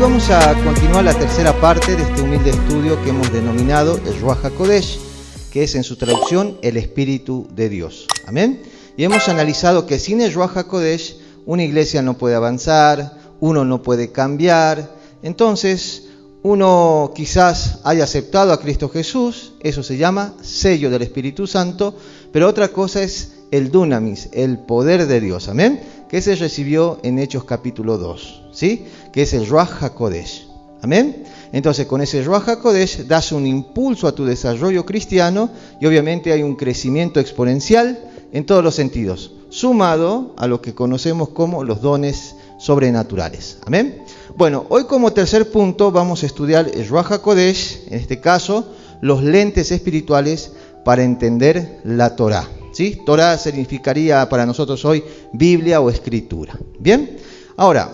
vamos a continuar la tercera parte de este humilde estudio que hemos denominado el Ruach HaKodesh, que es en su traducción el Espíritu de Dios. Amén. Y hemos analizado que sin el Ruach HaKodesh una iglesia no puede avanzar, uno no puede cambiar. Entonces, uno quizás haya aceptado a Cristo Jesús, eso se llama sello del Espíritu Santo, pero otra cosa es el dunamis, el poder de Dios, amén, que se recibió en Hechos capítulo 2, ¿sí? Que es el Ruach HaKodesh, amén. Entonces, con ese Ruach HaKodesh das un impulso a tu desarrollo cristiano y obviamente hay un crecimiento exponencial en todos los sentidos, sumado a lo que conocemos como los dones sobrenaturales, amén. Bueno, hoy como tercer punto vamos a estudiar el Ruach HaKodesh, en este caso, los lentes espirituales para entender la Torá. ¿Sí? Torá significaría para nosotros hoy Biblia o Escritura. Bien, ahora,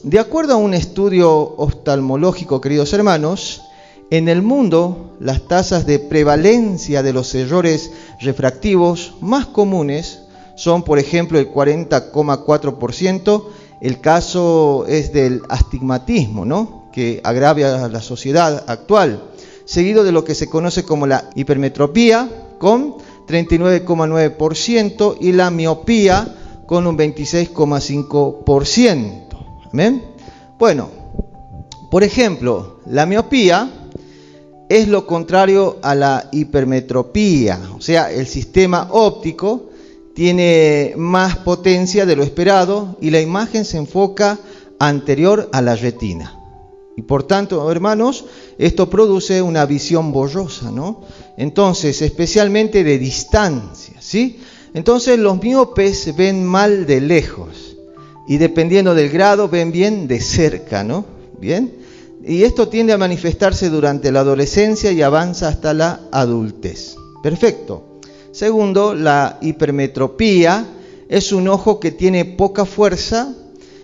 de acuerdo a un estudio oftalmológico, queridos hermanos, en el mundo las tasas de prevalencia de los errores refractivos más comunes son, por ejemplo, el 40,4%. El caso es del astigmatismo, ¿no? Que agravia a la sociedad actual, seguido de lo que se conoce como la hipermetropía, con 39,9%, y la miopía con un 26,5%. ¿Amén? Bueno, por ejemplo, la miopía es lo contrario a la hipermetropía, o sea, el sistema óptico tiene más potencia de lo esperado y la imagen se enfoca anterior a la retina. Y por tanto, hermanos, esto produce una visión borrosa, ¿no? Entonces, especialmente de distancia, ¿sí? Entonces, los miopes ven mal de lejos y dependiendo del grado ven bien de cerca, ¿no? Bien. Y esto tiende a manifestarse durante la adolescencia y avanza hasta la adultez. Perfecto. Segundo, la hipermetropía es un ojo que tiene poca fuerza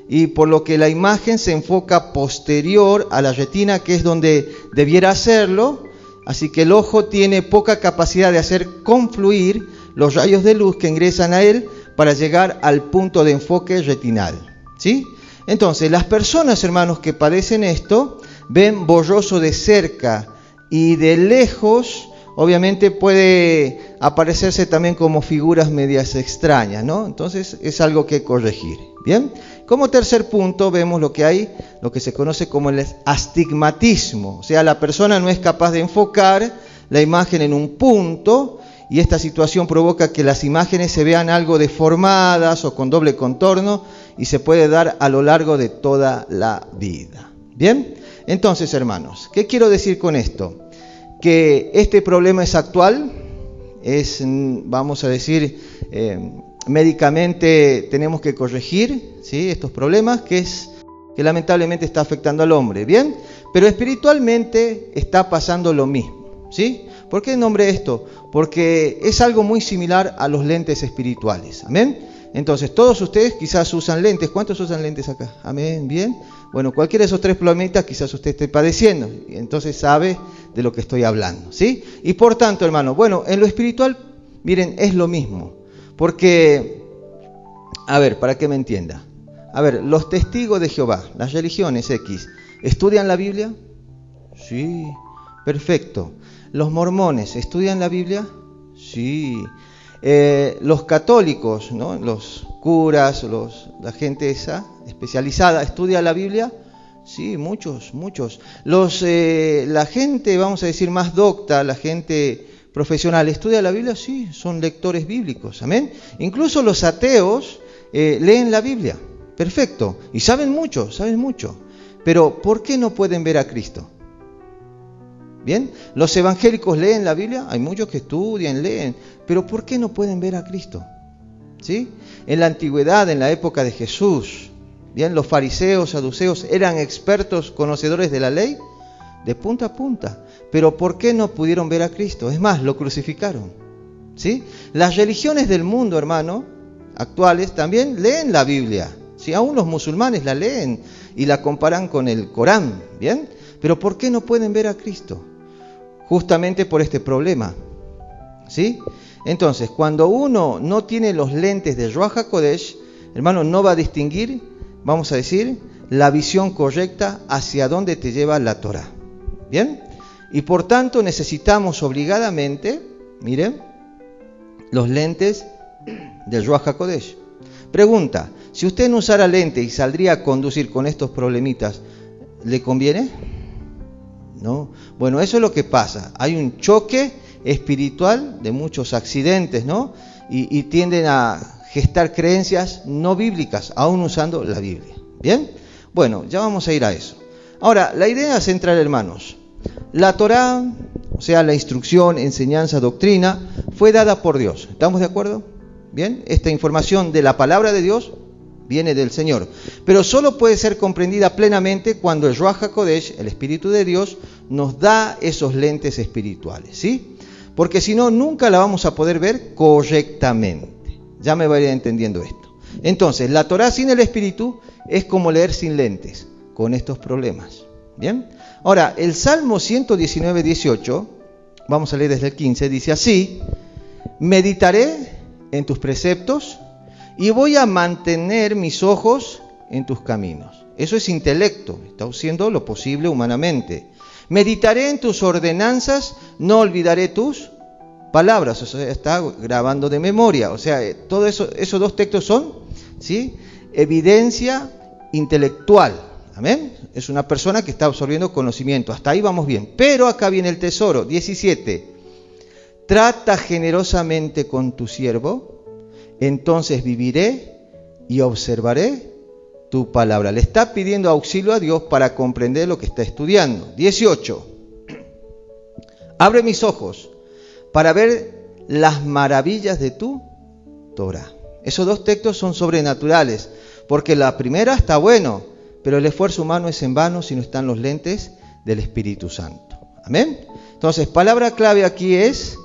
y por lo que la imagen se enfoca posterior a la retina, que es donde debiera hacerlo, así que el ojo tiene poca capacidad de hacer confluir los rayos de luz que ingresan a él para llegar al punto de enfoque retinal, ¿sí? Entonces, las personas, hermanos, que padecen esto, ven borroso de cerca y de lejos. Obviamente puede aparecerse también como figuras medias extrañas, ¿no? Entonces es algo que corregir. Bien, como tercer punto vemos lo que se conoce como el astigmatismo, o sea, la persona no es capaz de enfocar la imagen en un punto y esta situación provoca que las imágenes se vean algo deformadas o con doble contorno y se puede dar a lo largo de toda la vida. Bien, entonces, hermanos, ¿qué quiero decir con esto? Que este problema es actual, vamos a decir, médicamente tenemos que corregir, ¿sí? Estos problemas que lamentablemente está afectando al hombre, ¿bien? Pero espiritualmente está pasando lo mismo, ¿sí? ¿Por qué nombré esto? Porque es algo muy similar a los lentes espirituales, ¿amén? Entonces, todos ustedes quizás usan lentes. ¿Cuántos usan lentes acá? ¿Amén? ¿Bien? Bueno, cualquiera de esos tres problemitas quizás usted esté padeciendo. Y entonces sabe de lo que estoy hablando, ¿sí? Y por tanto, hermano, bueno, en lo espiritual, miren, es lo mismo. Porque, a ver, para que me entienda. A ver, los testigos de Jehová, las religiones X, ¿estudian la Biblia? Sí, perfecto. ¿Los mormones estudian la Biblia? Sí. Los católicos, ¿no? Los curas, la gente esa especializada, ¿estudia la Biblia? Sí, muchos. La gente, vamos a decir, más docta, la gente profesional, ¿estudia la Biblia? Sí, son lectores bíblicos, amén. Incluso los ateos leen la Biblia, perfecto, y saben mucho. Pero ¿por qué no pueden ver a Cristo? Bien, los evangélicos leen la Biblia, hay muchos que estudian, leen, pero ¿por qué no pueden ver a Cristo? ¿Sí? En la antigüedad, en la época de Jesús, bien, los fariseos, saduceos eran expertos conocedores de la ley de punta a punta, pero ¿por qué no pudieron ver a Cristo? Es más, lo crucificaron, ¿sí? Las religiones del mundo, hermano, actuales también leen la Biblia, ¿sí? Aún los musulmanes la leen y la comparan con el Corán, ¿bien? Pero ¿por qué no pueden ver a Cristo? Justamente por este problema, ¿sí? Entonces, cuando uno no tiene los lentes de Ruach HaKodesh, hermano, no va a distinguir, vamos a decir, la visión correcta hacia dónde te lleva la Torá. ¿Bien? Y por tanto necesitamos obligadamente, miren, los lentes del Ruach HaKodesh. Pregunta, si usted no usara lente y saldría a conducir con estos problemitas, ¿le conviene? ¿No? Bueno, eso es lo que pasa. Hay un choque espiritual de muchos accidentes, ¿no? Y tienden a gestar creencias no bíblicas, aún usando la Biblia. ¿Bien? Bueno, ya vamos a ir a eso. Ahora, la idea central, hermanos. La Torá, o sea, la instrucción, enseñanza, doctrina, fue dada por Dios. ¿Estamos de acuerdo? ¿Bien? Esta información de la palabra de Dios viene del Señor. Pero solo puede ser comprendida plenamente cuando el Ruach HaKodesh, el Espíritu de Dios, nos da esos lentes espirituales, ¿sí? Porque si no, nunca la vamos a poder ver correctamente. Ya me voy entendiendo esto. Entonces, la Torá sin el Espíritu es como leer sin lentes, con estos problemas. ¿Bien? Ahora, el Salmo 119, 18, vamos a leer desde el 15, dice así: meditaré en tus preceptos y voy a mantener mis ojos en tus caminos. Eso es intelecto, está haciendo lo posible humanamente. Meditaré en tus ordenanzas, no olvidaré tus palabras. O sea, está grabando de memoria. O sea, todo eso, esos dos textos son, ¿sí?, evidencia intelectual. Amén. Es una persona que está absorbiendo conocimiento. Hasta ahí vamos bien. Pero acá viene el tesoro. 17. Trata generosamente con tu siervo, entonces viviré y observaré tu palabra. Le está pidiendo auxilio a Dios para comprender lo que está estudiando. 18. Abre mis ojos para ver las maravillas de tu Torah. Esos dos textos son sobrenaturales, porque la primera está bueno, pero el esfuerzo humano es en vano si no están los lentes del Espíritu Santo. Amén. Entonces, palabra clave aquí es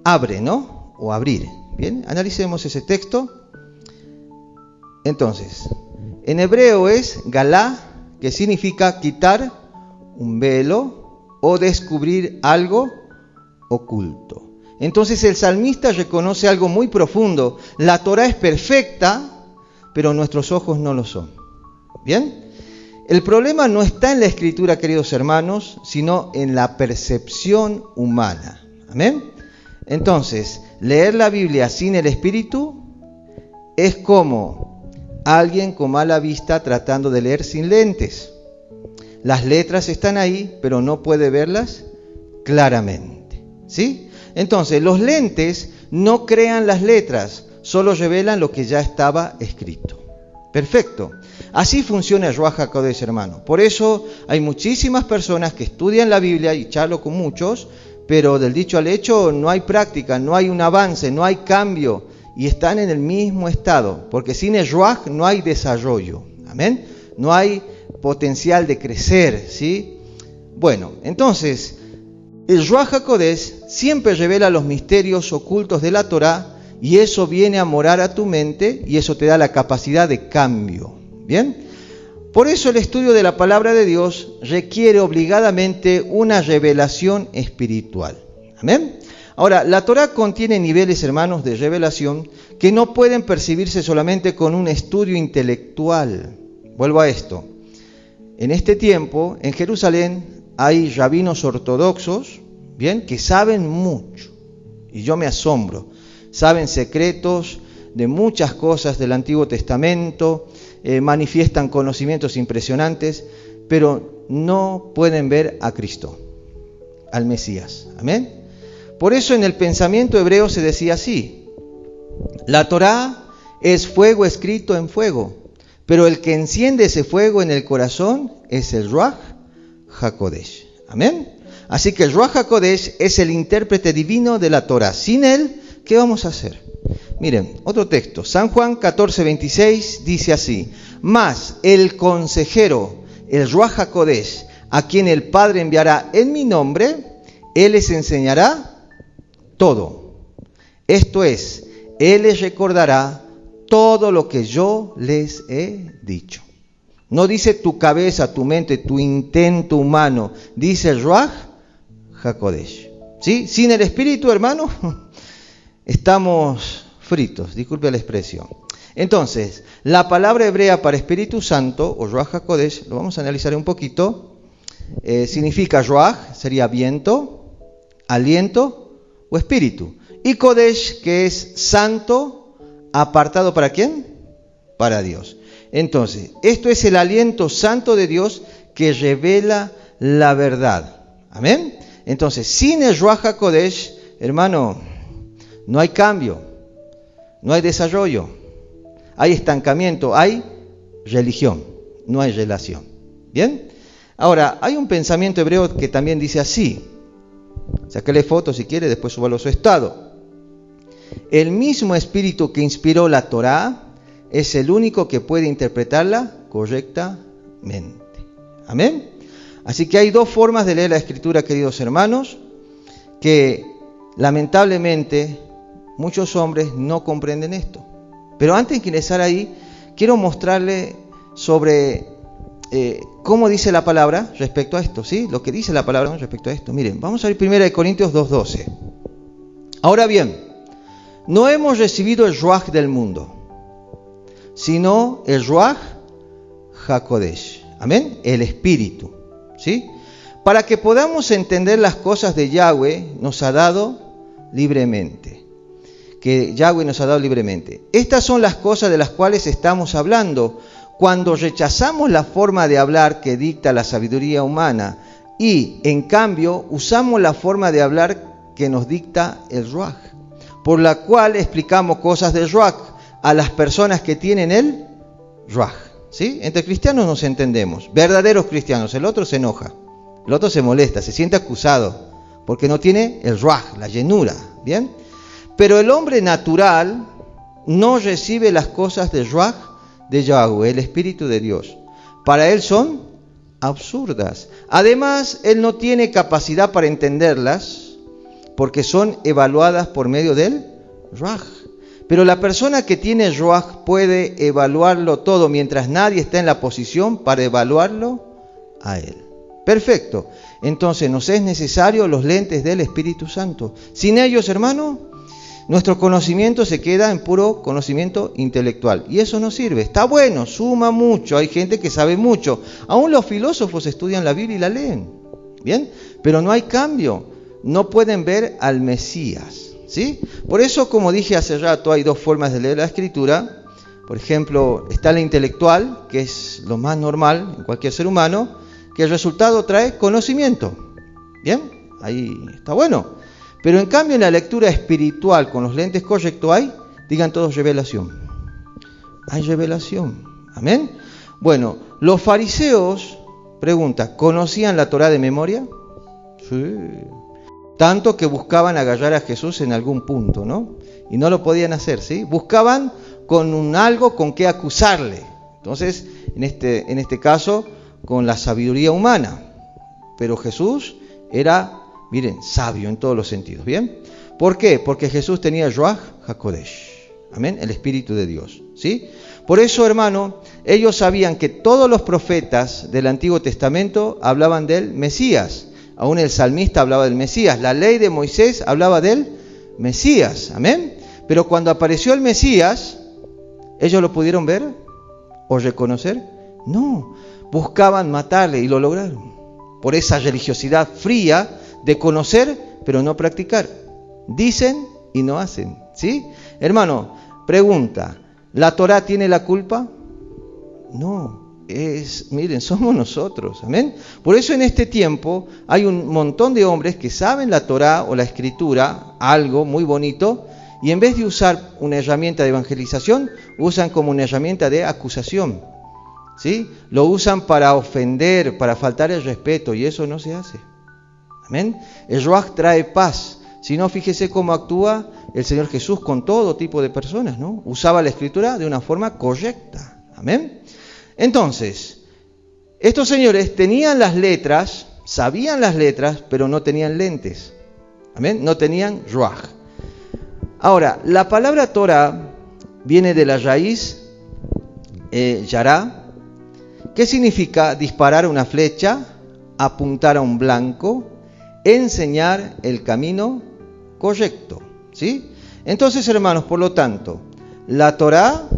abre, ¿no? O abrir. Bien, analicemos ese texto. Entonces, en hebreo es galá, que significa quitar un velo o descubrir algo oculto. Entonces el salmista reconoce algo muy profundo. La Torá es perfecta, pero nuestros ojos no lo son. ¿Bien? El problema no está en la escritura, queridos hermanos, sino en la percepción humana. ¿Amén? Entonces, leer la Biblia sin el Espíritu es como alguien con mala vista tratando de leer sin lentes. Las letras están ahí, pero no puede verlas claramente. ¿Sí? Entonces, los lentes no crean las letras, solo revelan lo que ya estaba escrito. Perfecto. Así funciona el Ruach HaKodesh, hermano. Por eso hay muchísimas personas que estudian la Biblia, y charlo con muchos, pero del dicho al hecho no hay práctica, no hay un avance, no hay cambio, y están en el mismo estado, porque sin el Ruach no hay desarrollo. Amén. No hay potencial de crecer, ¿sí? Bueno, entonces, el Ruach HaKodesh siempre revela los misterios ocultos de la Torá, y eso viene a morar a tu mente, y eso te da la capacidad de cambio. ¿Bien? Por eso el estudio de la palabra de Dios requiere obligadamente una revelación espiritual. ¿Amén? Ahora, la Torá contiene niveles, hermanos, de revelación que no pueden percibirse solamente con un estudio intelectual. Vuelvo a esto. En este tiempo, en Jerusalén, hay rabinos ortodoxos, ¿bien?, que saben mucho. Y yo me asombro. Saben secretos de muchas cosas del Antiguo Testamento, manifiestan conocimientos impresionantes, pero no pueden ver a Cristo, al Mesías. Amén. Por eso en el pensamiento hebreo se decía así: la Torá es fuego escrito en fuego, pero el que enciende ese fuego en el corazón es el Ruach HaKodesh. Amén. Así que el Ruach HaKodesh es el intérprete divino de la Torá. Sin él, ¿qué vamos a hacer? Miren, otro texto, San Juan 14:26 dice así: mas el consejero, el Ruach HaKodesh, a quien el Padre enviará en mi nombre, él les enseñará todo. Esto es, él les recordará todo lo que yo les he dicho. No dice tu cabeza, tu mente, tu intento humano, dice el Ruach HaKodesh. ¿Sí? Sin el Espíritu, hermano, estamos fritos, disculpe la expresión. Entonces, la palabra hebrea para Espíritu Santo, o Ruach HaKodesh, lo vamos a analizar un poquito, significa Ruach, sería viento, aliento o espíritu. Y Kodesh, que es santo, apartado ¿para quién? Para Dios. Entonces, esto es el aliento santo de Dios que revela la verdad. Amén. Entonces, sin el Ruach HaKodesh, hermano, no hay cambio, no hay desarrollo, hay estancamiento, hay religión, no hay relación. ¿Bien? Ahora, hay un pensamiento hebreo que también dice así. Sácale foto si quiere, después súbalo a su estado. El mismo espíritu que inspiró la Torá es el único que puede interpretarla correctamente. Amén. Así que hay dos formas de leer la Escritura, queridos hermanos, que lamentablemente muchos hombres no comprenden esto. Pero antes de ingresar ahí, quiero mostrarle sobre cómo dice la palabra respecto a esto, ¿sí? Lo que dice la palabra respecto a esto. Miren, vamos a ver 1 Corintios 2:12. Ahora bien, no hemos recibido el Ruach del mundo, sino el Ruach HaKodesh. Amén. El Espíritu, ¿sí? Para que podamos entender las cosas de Yahweh, nos ha dado libremente. Que Yahweh nos ha dado libremente. Estas son las cosas de las cuales estamos hablando cuando rechazamos la forma de hablar que dicta la sabiduría humana y, en cambio, usamos la forma de hablar que nos dicta el Ruach, por la cual explicamos cosas del Ruach a las personas que tienen el Ruach. ¿Sí? Entre cristianos nos entendemos, verdaderos cristianos. El otro se enoja, el otro se molesta, se siente acusado, porque no tiene el Ruach, la llenura. ¿Bien? Pero el hombre natural no recibe las cosas del Ruach de Yahweh, el Espíritu de Dios. Para él son absurdas. Además, él no tiene capacidad para entenderlas, porque son evaluadas por medio del Ruach. Pero la persona que tiene Ruach puede evaluarlo todo mientras nadie está en la posición para evaluarlo a él. Perfecto. Entonces nos es necesario los lentes del Espíritu Santo. Sin ellos, hermano, nuestro conocimiento se queda en puro conocimiento intelectual. Y eso no sirve. Está bueno, suma mucho. Hay gente que sabe mucho. Aún los filósofos estudian la Biblia y la leen. ¿Bien? Pero no hay cambio. No pueden ver al Mesías. ¿Sí? Por eso, como dije hace rato, hay dos formas de leer la Escritura. Por ejemplo, está la intelectual, que es lo más normal en cualquier ser humano, que el resultado trae conocimiento. ¿Bien? Ahí está bueno. Pero en cambio, en la lectura espiritual, con los lentes correctos, hay, digan todos, revelación. Hay revelación. ¿Amén? Bueno, los fariseos, pregunta, ¿conocían la Torá de memoria? Sí. Tanto que buscaban agarrar a Jesús en algún punto, ¿no? Y no lo podían hacer, ¿sí? Buscaban con algo con qué acusarle. Entonces, en este caso, con la sabiduría humana. Pero Jesús era, miren, sabio en todos los sentidos, ¿bien? ¿Por qué? Porque Jesús tenía Ruach HaKodesh. Amén, el Espíritu de Dios, ¿sí? Por eso, hermano, ellos sabían que todos los profetas del Antiguo Testamento hablaban del Mesías. Aún el salmista hablaba del Mesías. La ley de Moisés hablaba del Mesías. Amén. Pero cuando apareció el Mesías, ¿ellos lo pudieron ver o reconocer? No. Buscaban matarle y lo lograron. Por esa religiosidad fría de conocer pero no practicar. Dicen y no hacen. ¿Sí? Hermano, pregunta. ¿La Torá tiene la culpa? No. Miren, somos nosotros, amén. Por eso en este tiempo hay un montón de hombres que saben la Torá o la Escritura, algo muy bonito, y en vez de usar una herramienta de evangelización, usan como una herramienta de acusación, ¿sí? Lo usan para ofender, para faltar el respeto, y eso no se hace, amén. El Ruach trae paz. Si no, fíjese cómo actúa el Señor Jesús con todo tipo de personas, ¿no? Usaba la Escritura de una forma correcta, amén. Entonces, estos señores tenían las letras, sabían las letras, pero no tenían lentes. ¿Amén? No tenían Ruach. Ahora, la palabra Torah viene de la raíz yará, que significa disparar una flecha, apuntar a un blanco, enseñar el camino correcto. ¿Sí? Entonces, hermanos, por lo tanto, la Torah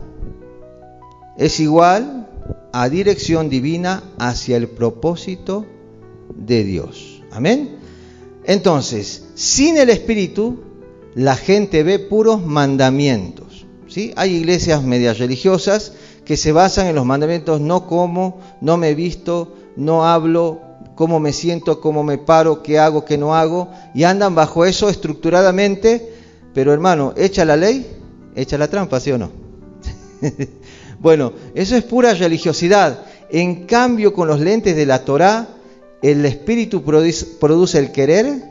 es igual a dirección divina hacia el propósito de Dios. Amén. Entonces, sin el Espíritu, la gente ve puros mandamientos, ¿sí? Hay iglesias medias religiosas que se basan en los mandamientos: no como, no me visto, no hablo, cómo me siento, cómo me paro, qué hago, qué no hago, y andan bajo eso estructuradamente. Pero hermano, echa la ley, echa la trampa, ¿sí o no? Bueno, eso es pura religiosidad. En cambio, con los lentes de la Torá, el Espíritu produce el querer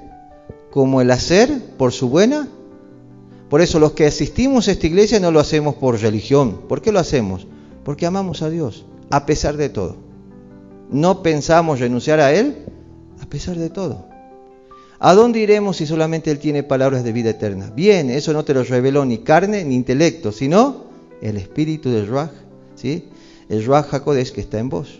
como el hacer por su buena. Por eso los que asistimos a esta iglesia no lo hacemos por religión. ¿Por qué lo hacemos? Porque amamos a Dios, a pesar de todo. No pensamos renunciar a Él, a pesar de todo. ¿A dónde iremos si solamente Él tiene palabras de vida eterna? Bien, eso no te lo reveló ni carne ni intelecto, sino el Espíritu del Ruaj, ¿sí? El Ruaj HaKodesh que está en vos.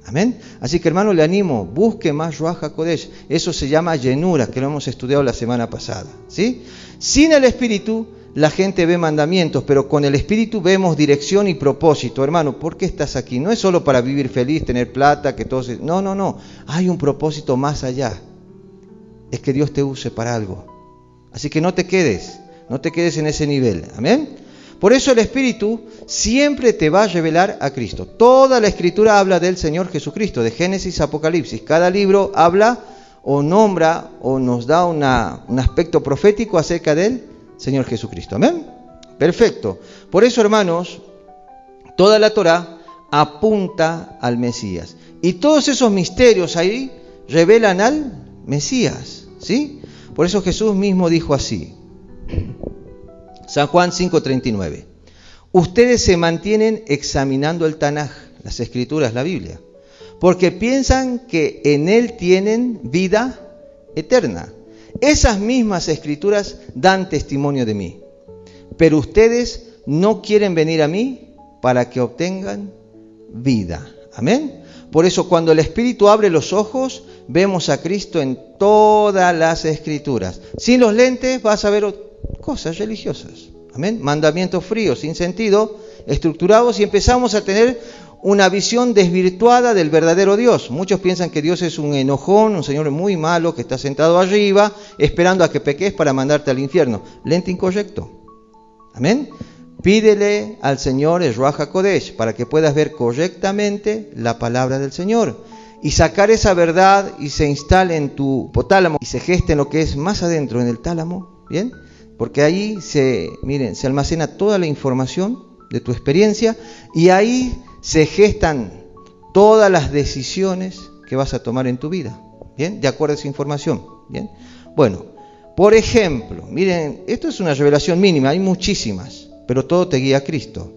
Amén. Así que hermano, le animo, busque más Ruaj HaKodesh. Eso se llama llenura, que lo hemos estudiado la semana pasada, ¿sí? Sin el Espíritu, la gente ve mandamientos, pero con el Espíritu vemos dirección y propósito. Hermano, ¿por qué estás aquí? No es solo para vivir feliz, tener plata, que todo se... No. Hay un propósito más allá. Es que Dios te use para algo. Así que no te quedes en ese nivel. Amén. Por eso el Espíritu siempre te va a revelar a Cristo. Toda la Escritura habla del Señor Jesucristo, de Génesis a Apocalipsis. Cada libro habla o nombra o nos da un aspecto profético acerca del Señor Jesucristo. Amén. Perfecto. Por eso, hermanos, toda la Torá apunta al Mesías. Y todos esos misterios ahí revelan al Mesías, ¿sí? Por eso Jesús mismo dijo así. San Juan 5:39. Ustedes se mantienen examinando el Tanaj, las Escrituras, la Biblia, porque piensan que en él tienen vida eterna. Esas mismas Escrituras dan testimonio de mí. Pero ustedes no quieren venir a mí para que obtengan vida. Amén. Por eso cuando el Espíritu abre los ojos, vemos a Cristo en todas las Escrituras. Sin los lentes vas a ver cosas religiosas. Amén. Mandamientos fríos, sin sentido, estructurados, y empezamos a tener una visión desvirtuada del verdadero Dios. Muchos piensan que Dios es un enojón, un señor muy malo que está sentado arriba esperando a que peques para mandarte al infierno. Lente incorrecto. Amén. Pídele al Señor el Ruaj HaKodesh para que puedas ver correctamente la palabra del Señor y sacar esa verdad y se instale en tu hipotálamo y se geste en lo que es más adentro, en el tálamo. ¿Bien? Porque ahí se almacena toda la información de tu experiencia y ahí se gestan todas las decisiones que vas a tomar en tu vida, ¿bien? De acuerdo a esa información, ¿bien? Bueno, por ejemplo, miren, esto es una revelación mínima, hay muchísimas, pero todo te guía a Cristo.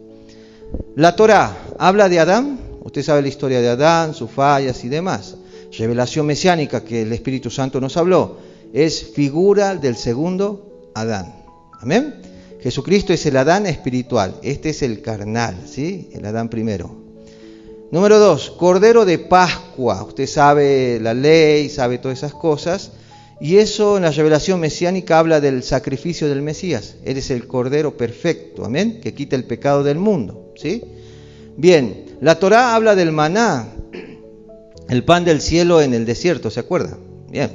La Torá habla de Adán, usted sabe la historia de Adán, sus fallas y demás. Revelación mesiánica que el Espíritu Santo nos habló, es figura del segundo Adán, ¿amén? Jesucristo es el Adán espiritual, este es el carnal, ¿sí? El Adán primero. Número 2, Cordero de Pascua. Usted sabe la ley, sabe todas esas cosas, y eso en la revelación mesiánica habla del sacrificio del Mesías. Él es el Cordero perfecto, amén, que quita el pecado del mundo, ¿sí? Bien, la Torá habla del maná, el pan del cielo en el desierto, ¿se acuerda? Bien.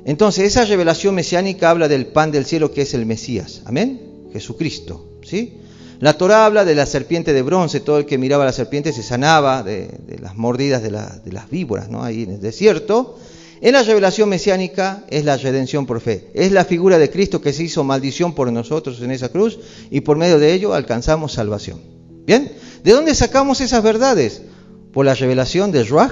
Entonces, esa revelación mesiánica habla del pan del cielo que es el Mesías, amén, Jesucristo, ¿sí? La Torá habla de la serpiente de bronce, todo el que miraba a la serpiente se sanaba de las mordidas de las víboras, ¿no? Ahí en el desierto. En la revelación mesiánica es la redención por fe, es la figura de Cristo que se hizo maldición por nosotros en esa cruz y por medio de ello alcanzamos salvación. ¿Bien? ¿De dónde sacamos esas verdades? Por la revelación de Ruaj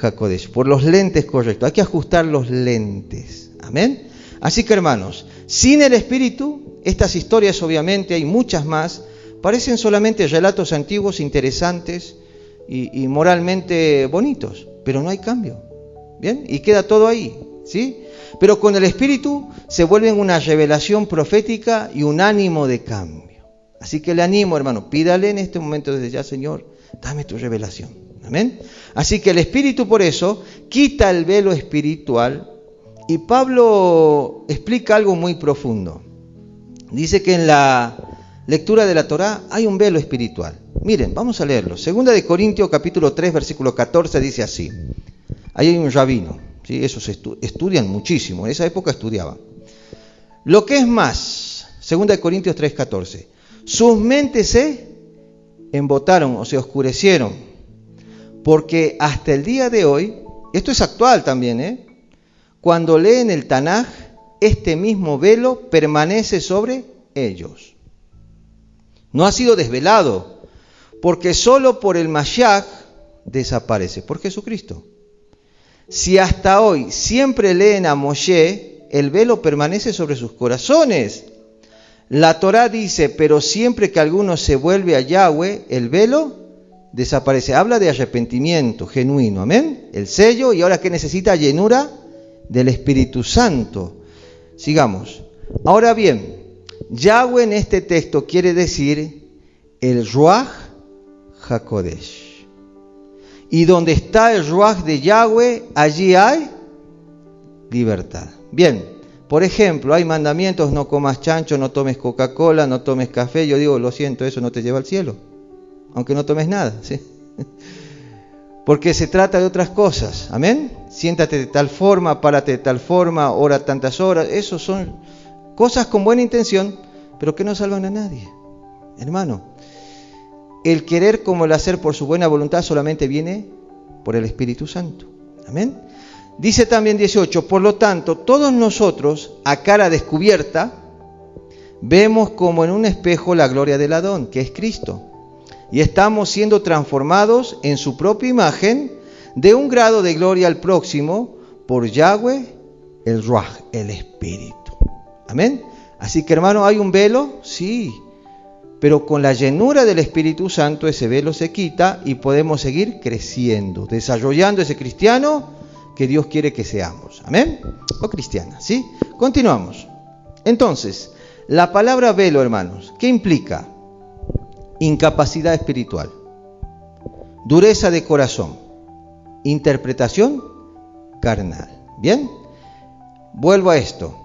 HaKodesh, por los lentes correctos. Hay que ajustar los lentes, amén. Así que hermanos, sin el Espíritu, estas historias obviamente, hay muchas más, parecen solamente relatos antiguos, interesantes y moralmente bonitos, pero no hay cambio, ¿bien? Y queda todo ahí, ¿sí? Pero con el Espíritu se vuelven una revelación profética y un ánimo de cambio. Así que le animo, hermano, pídale en este momento desde ya, Señor, dame tu revelación, amén. Así que el Espíritu por eso quita el velo espiritual. Y Pablo explica algo muy profundo. Dice que en la lectura de la Torá, hay un velo espiritual. Miren, vamos a leerlo. 2 Corintios capítulo 3, versículo 14 dice así. Ahí hay un rabino, ¿sí? Esos estudian muchísimo, en esa época estudiaban. Lo que es más, 2 Corintios 3, 14. Sus mentes se embotaron o se oscurecieron, porque hasta el día de hoy, esto es actual también, cuando leen el Tanaj, este mismo velo permanece sobre ellos. No ha sido desvelado, porque solo por el Mashiach desaparece, por Jesucristo. Si hasta hoy siempre leen a Moshe, el velo permanece sobre sus corazones. La Torá dice, pero siempre que alguno se vuelve a Yahweh, el velo desaparece. Habla de arrepentimiento genuino, amén. El sello, y ahora que necesita llenura del Espíritu Santo. Sigamos. Ahora bien, Yahweh en este texto quiere decir el Ruach HaKodesh. Y donde está el Ruach de Yahweh, allí hay libertad. Bien, por ejemplo, hay mandamientos: no comas chancho, no tomes Coca-Cola, no tomes café. Yo digo, lo siento, eso no te lleva al cielo, aunque no tomes nada, ¿sí? Porque se trata de otras cosas, amén. Siéntate de tal forma, párate de tal forma, ora tantas horas. Eso son cosas con buena intención, pero que no salvan a nadie. Hermano, el querer como el hacer por su buena voluntad solamente viene por el Espíritu Santo. Amén. Dice también 18, por lo tanto, todos nosotros, a cara descubierta, vemos como en un espejo la gloria del Adón, que es Cristo, y estamos siendo transformados en su propia imagen, de un grado de gloria al próximo, por Yahweh, el Ruach, el Espíritu. Amén. Así que, hermano, ¿hay un velo? Sí, pero con la llenura del Espíritu Santo ese velo se quita y podemos seguir creciendo, desarrollando ese cristiano que Dios quiere que seamos. Amén. O cristiana, ¿sí? Continuamos. Entonces, la palabra velo, hermanos, ¿qué implica? Incapacidad espiritual, dureza de corazón, interpretación carnal. Bien, vuelvo a esto.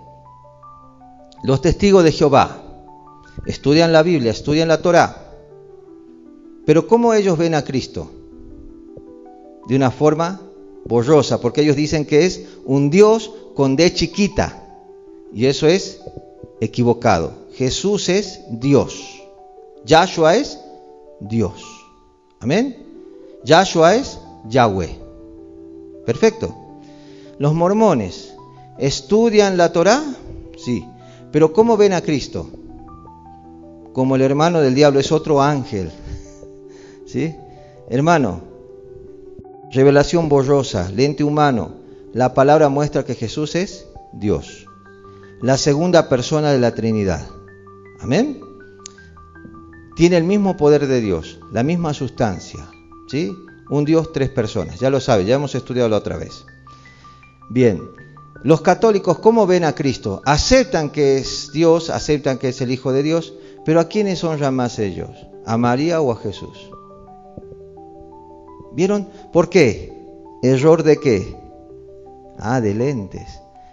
Los testigos de Jehová estudian la Biblia, estudian la Torá, pero ¿cómo ellos ven a Cristo? De una forma borrosa, porque ellos dicen que es un Dios con D chiquita, y eso es equivocado. Jesús es Dios. Yahshua es Dios. Amén. Yahshua es Yahweh. Perfecto. Los mormones estudian la Torá, sí, pero ¿cómo ven a Cristo? Como el hermano del diablo, es otro ángel. ¿Sí? Hermano, revelación borrosa, lente humano. La palabra muestra que Jesús es Dios, la segunda persona de la Trinidad. Amén. Tiene el mismo poder de Dios, la misma sustancia, ¿sí? Un Dios, tres personas, ya lo sabe, ya hemos estudiado la otra vez. Bien, los católicos, ¿cómo ven a Cristo? Aceptan que es Dios, aceptan que es el Hijo de Dios, pero ¿a quiénes honran más ellos? ¿A María o a Jesús? ¿Vieron? ¿Por qué? ¿Error de qué? De lentes.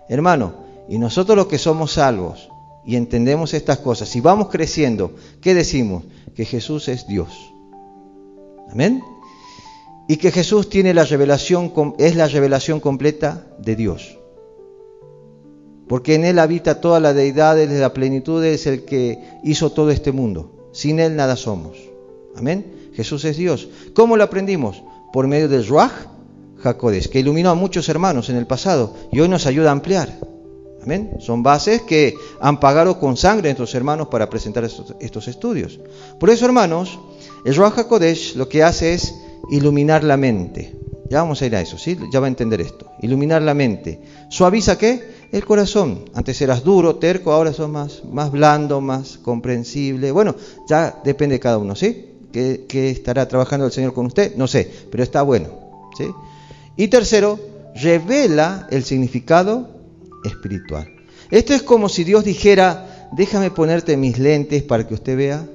Hermano, y nosotros los que somos salvos y entendemos estas cosas, si vamos creciendo, ¿qué decimos? Que Jesús es Dios. Amén. Y que Jesús tiene la revelación, es la revelación completa de Dios. Porque en Él habita toda la deidad, Él es la plenitud, Él es el que hizo todo este mundo. Sin Él nada somos. Amén. Jesús es Dios. ¿Cómo lo aprendimos? Por medio del Ruach HaKodesh, que iluminó a muchos hermanos en el pasado y hoy nos ayuda a ampliar. Amén. Son bases que han pagado con sangre nuestros hermanos para presentar estos estudios. Por eso, hermanos, el Ruach HaKodesh lo que hace es iluminar la mente. Ya vamos a ir a eso, ¿sí? Ya va a entender esto. Iluminar la mente. ¿Suaviza qué? El corazón. Antes eras duro, terco, ahora sos más blando, más comprensible. Bueno, ya depende de cada uno, ¿sí? ¿Qué estará trabajando el Señor con usted? No sé, pero está bueno, ¿sí? Y tercero, revela el significado espiritual. Esto es como si Dios dijera: déjame ponerte mis lentes para que usted vea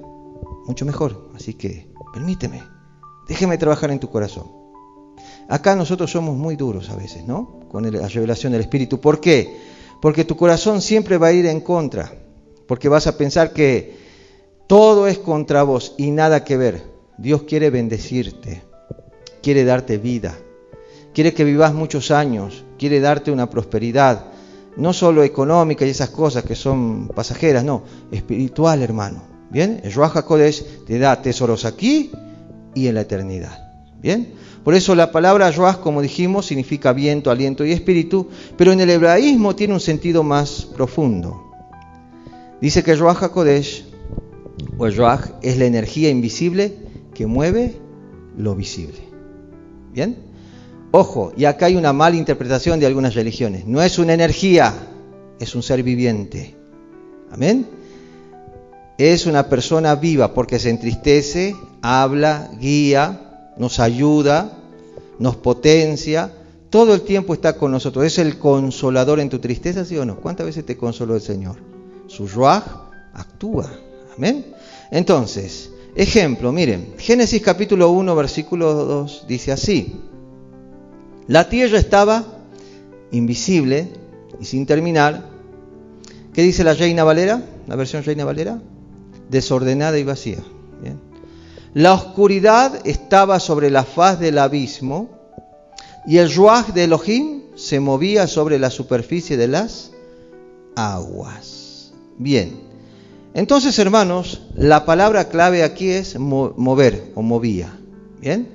mucho mejor. Así que permíteme, déjeme trabajar en tu corazón. Acá nosotros somos muy duros a veces, ¿no? Con la revelación del Espíritu. ¿Por qué? Porque tu corazón siempre va a ir en contra. Porque vas a pensar que todo es contra vos y nada que ver. Dios quiere bendecirte, quiere darte vida, quiere que vivas muchos años, quiere darte una prosperidad, no solo económica y esas cosas que son pasajeras, no, espiritual, hermano. ¿Bien? El Ruach HaKodesh te da tesoros aquí y en la eternidad. ¿Bien? Por eso la palabra Ruach, como dijimos, significa viento, aliento y espíritu, pero en el hebraísmo tiene un sentido más profundo. Dice que el Ruach HaKodesh, o el Ruach, es la energía invisible que mueve lo visible. ¿Bien? Ojo, y acá hay una mala interpretación de algunas religiones. No es una energía, es un ser viviente. ¿Amén? Es una persona viva porque se entristece, habla, guía, nos ayuda, nos potencia, todo el tiempo está con nosotros. Es el consolador en tu tristeza, ¿sí o no? ¿Cuántas veces te consoló el Señor? Su Ruach actúa. Amén. Entonces, ejemplo, miren, Génesis capítulo 1, versículo 2 dice así: la tierra estaba invisible y sin terminar. ¿Qué dice la Reina Valera? La versión Reina Valera: desordenada y vacía. Bien. La oscuridad estaba sobre la faz del abismo y el Ruach de Elohim se movía sobre la superficie de las aguas. Bien. Entonces, hermanos, la palabra clave aquí es mover o movía. Bien.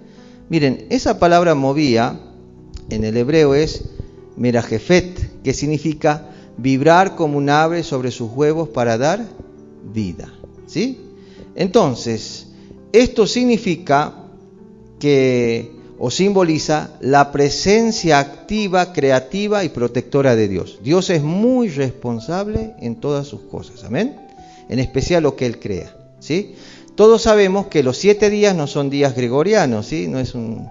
Miren, esa palabra movía en el hebreo es merajefet, que significa vibrar como un ave sobre sus huevos para dar vida. ¿Sí? Entonces, esto significa que, o simboliza, la presencia activa, creativa y protectora de Dios. Dios es muy responsable en todas sus cosas, amén, en especial lo que Él crea, ¿sí? Todos sabemos que los 7 días no son días gregorianos, ¿sí? No es un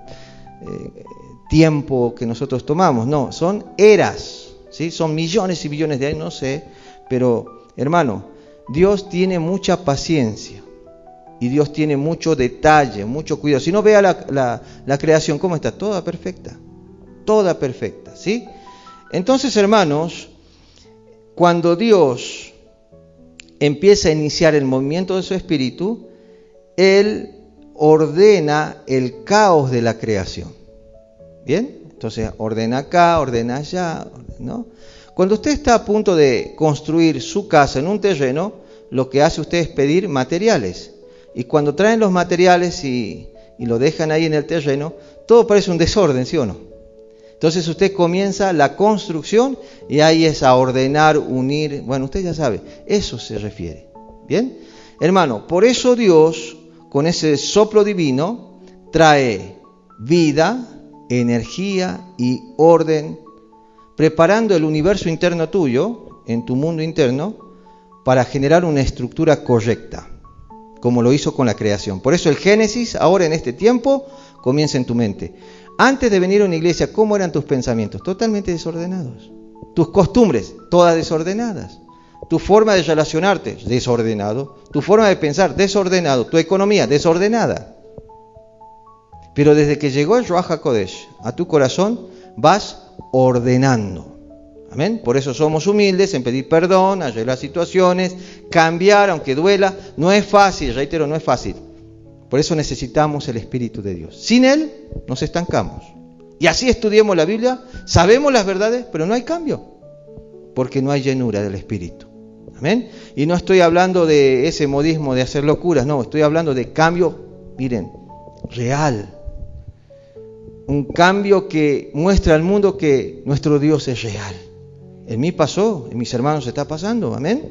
tiempo que nosotros tomamos, no, son eras, ¿sí? Son millones y millones de años, no sé, pero, hermano, Dios tiene mucha paciencia y Dios tiene mucho detalle, mucho cuidado. Si no, vea la creación, ¿cómo está? Toda perfecta, ¿sí? Entonces, hermanos, cuando Dios empieza a iniciar el movimiento de su espíritu, Él ordena el caos de la creación. ¿Bien? Entonces, ordena acá, ordena allá, ¿no? Cuando usted está a punto de construir su casa en un terreno, lo que hace usted es pedir materiales. Y cuando traen los materiales y lo dejan ahí en el terreno, todo parece un desorden, ¿sí o no? Entonces usted comienza la construcción y ahí es a ordenar, unir. Bueno, usted ya sabe, eso se refiere. ¿Bien? Hermano, por eso Dios, con ese soplo divino, trae vida, energía y orden, preparando el universo interno tuyo, en tu mundo interno, para generar una estructura correcta, como lo hizo con la creación. Por eso el Génesis, ahora en este tiempo, comienza en tu mente. Antes de venir a una iglesia, ¿cómo eran tus pensamientos? Totalmente desordenados. Tus costumbres, todas desordenadas. Tu forma de relacionarte, desordenado. Tu forma de pensar, desordenado. Tu economía, desordenada. Pero desde que llegó el Ruach HaKodesh a tu corazón, vas ordenando. Amén. Por eso somos humildes en pedir perdón, arreglar situaciones, cambiar aunque duela. No es fácil, reitero, no es fácil. Por eso necesitamos el Espíritu de Dios. Sin Él nos estancamos. Y así estudiemos la Biblia, sabemos las verdades, pero no hay cambio. Porque no hay llenura del Espíritu. Amén. Y no estoy hablando de ese modismo de hacer locuras, no, estoy hablando de cambio, miren, real. Un cambio que muestra al mundo que nuestro Dios es real. En mí pasó, en mis hermanos está pasando, amén.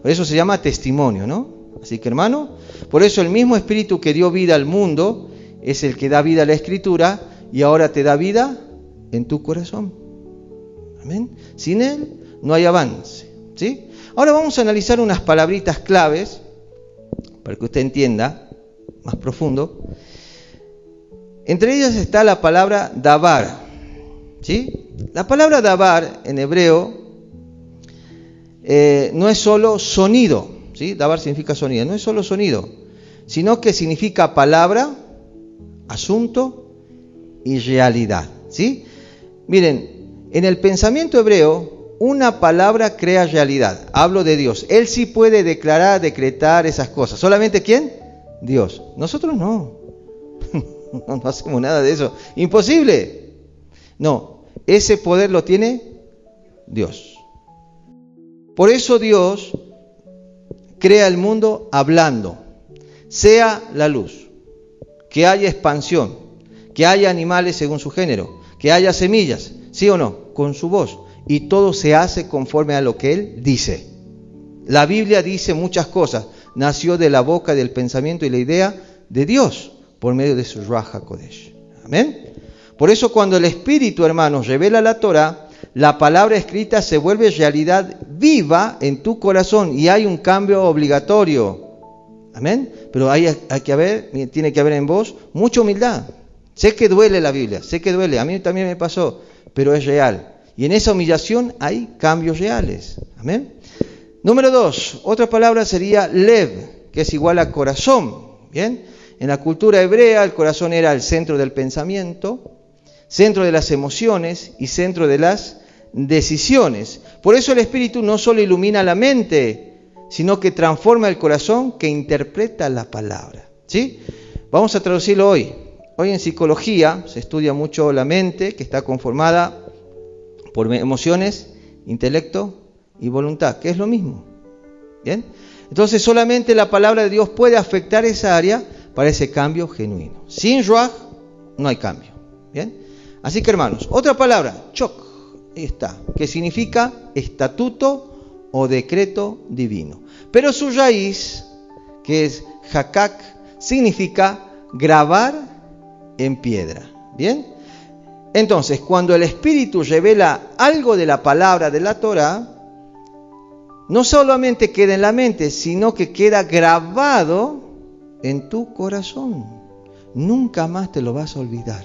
Por eso se llama testimonio, ¿no? Así que, hermano, por eso el mismo Espíritu que dio vida al mundo es el que da vida a la Escritura y ahora te da vida en tu corazón. Amén. Sin Él no hay avance, ¿sí? Ahora vamos a analizar unas palabritas claves para que usted entienda más profundo. Entre ellas está la palabra davar, ¿sí? La palabra davar en hebreo no es solo sonido, ¿sí? Davar significa sonido, no es solo sonido, sino que significa palabra, asunto y realidad, ¿sí? Miren, en el pensamiento hebreo, una palabra crea realidad. Hablo de Dios. Él sí puede declarar, decretar esas cosas. ¿Solamente quién? Dios. Nosotros no. No hacemos nada de eso. Imposible. No, ese poder lo tiene Dios. Por eso Dios crea el mundo hablando. Sea la luz. Que haya expansión. Que haya animales según su género. Que haya semillas. ¿Sí o no? Con su voz. Y todo se hace conforme a lo que Él dice. La Biblia dice muchas cosas. Nació de la boca, del pensamiento y la idea de Dios por medio de su Ruach HaKodesh. Amén. Por eso cuando el Espíritu, hermanos, revela la Torah, la palabra escrita se vuelve realidad viva en tu corazón y hay un cambio obligatorio. Amén. Pero tiene que haber en vos mucha humildad. Sé que duele la Biblia, sé que duele. A mí también me pasó, pero es real. Y en esa humillación hay cambios reales. Amén. Número 2, otra palabra sería lev, que es igual a corazón. Bien. En la cultura hebrea el corazón era el centro del pensamiento, centro de las emociones y centro de las decisiones. Por eso el Espíritu no solo ilumina la mente, sino que transforma el corazón que interpreta la palabra. ¿Sí? Vamos a traducirlo hoy. Hoy en psicología se estudia mucho la mente, que está conformada por emociones, intelecto y voluntad, que es lo mismo. ¿Bien? Entonces solamente la palabra de Dios puede afectar esa área para ese cambio genuino. Sin Ruach no hay cambio. ¿Bien? Así que hermanos, otra palabra, chok, ahí está, que significa estatuto o decreto divino. Pero su raíz, que es hakak, significa grabar en piedra. ¿Bien? Entonces, cuando el Espíritu revela algo de la palabra de la Torah, no solamente queda en la mente, sino que queda grabado en tu corazón. Nunca más te lo vas a olvidar.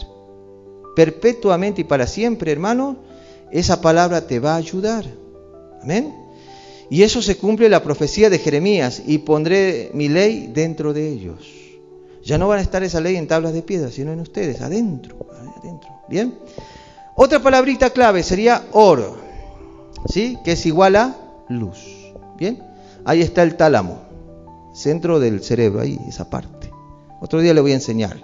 Perpetuamente y para siempre, hermano, esa palabra te va a ayudar. Amén. Y eso se cumple la profecía de Jeremías: y pondré mi ley dentro de ellos. Ya no van a estar esa ley en tablas de piedra, sino en ustedes, adentro. Bien. Otra palabrita clave sería or, ¿sí? Que es igual a luz. Bien. Ahí está el tálamo, centro del cerebro, ahí, esa parte. Otro día le voy a enseñar.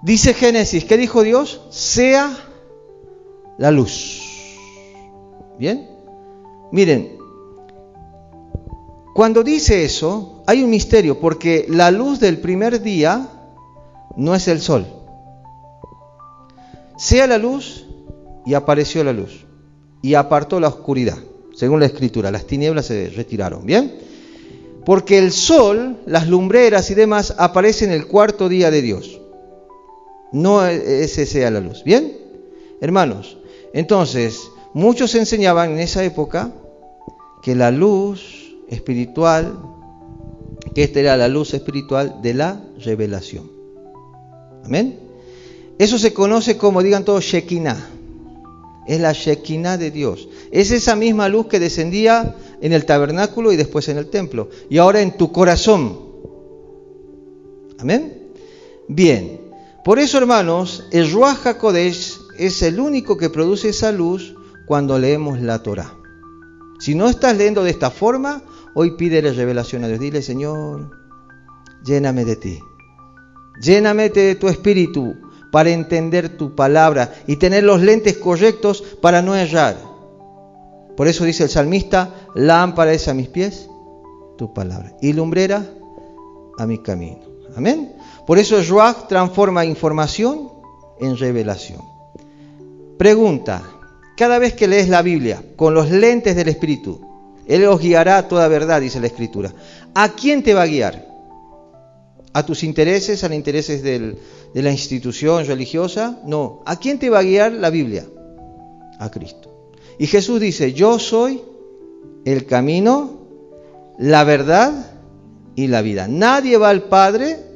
Dice Génesis, ¿qué dijo Dios? Sea la luz. Bien. Miren, cuando dice eso, hay un misterio, porque la luz del primer día no es el sol. Sea la luz, y apareció la luz, y apartó la oscuridad, según la Escritura. Las tinieblas se retiraron. Bien. Porque el sol, las lumbreras y demás aparecen el cuarto día de Dios. No ese sea la luz. ¿Bien? Hermanos, entonces, muchos enseñaban en esa época que la luz espiritual, que esta era la luz espiritual de la revelación. ¿Amén? Eso se conoce como, digan todos, Shekinah. Es la Shekinah de Dios. Es esa misma luz que descendía en el tabernáculo y después en el templo. Y ahora en tu corazón. ¿Amén? Bien. Por eso, hermanos, el Ruach HaKodesh es el único que produce esa luz cuando leemos la Torah. Si no estás leyendo de esta forma, hoy pídele revelación a Dios. Dile: Señor, lléname de ti. Lléname de tu espíritu para entender tu palabra y tener los lentes correctos para no errar. Por eso dice el salmista: lámpara es a mis pies tu palabra y lumbrera a mi camino. Amén. Por eso el Ruach transforma información en revelación. Pregunta: cada vez que lees la Biblia con los lentes del Espíritu, Él os guiará a toda verdad, dice la Escritura. ¿A quién te va a guiar? ¿A tus intereses? ¿A los intereses de la institución religiosa? No. ¿A quién te va a guiar la Biblia? A Cristo. Y Jesús dice: yo soy el camino, la verdad y la vida. Nadie va al Padre.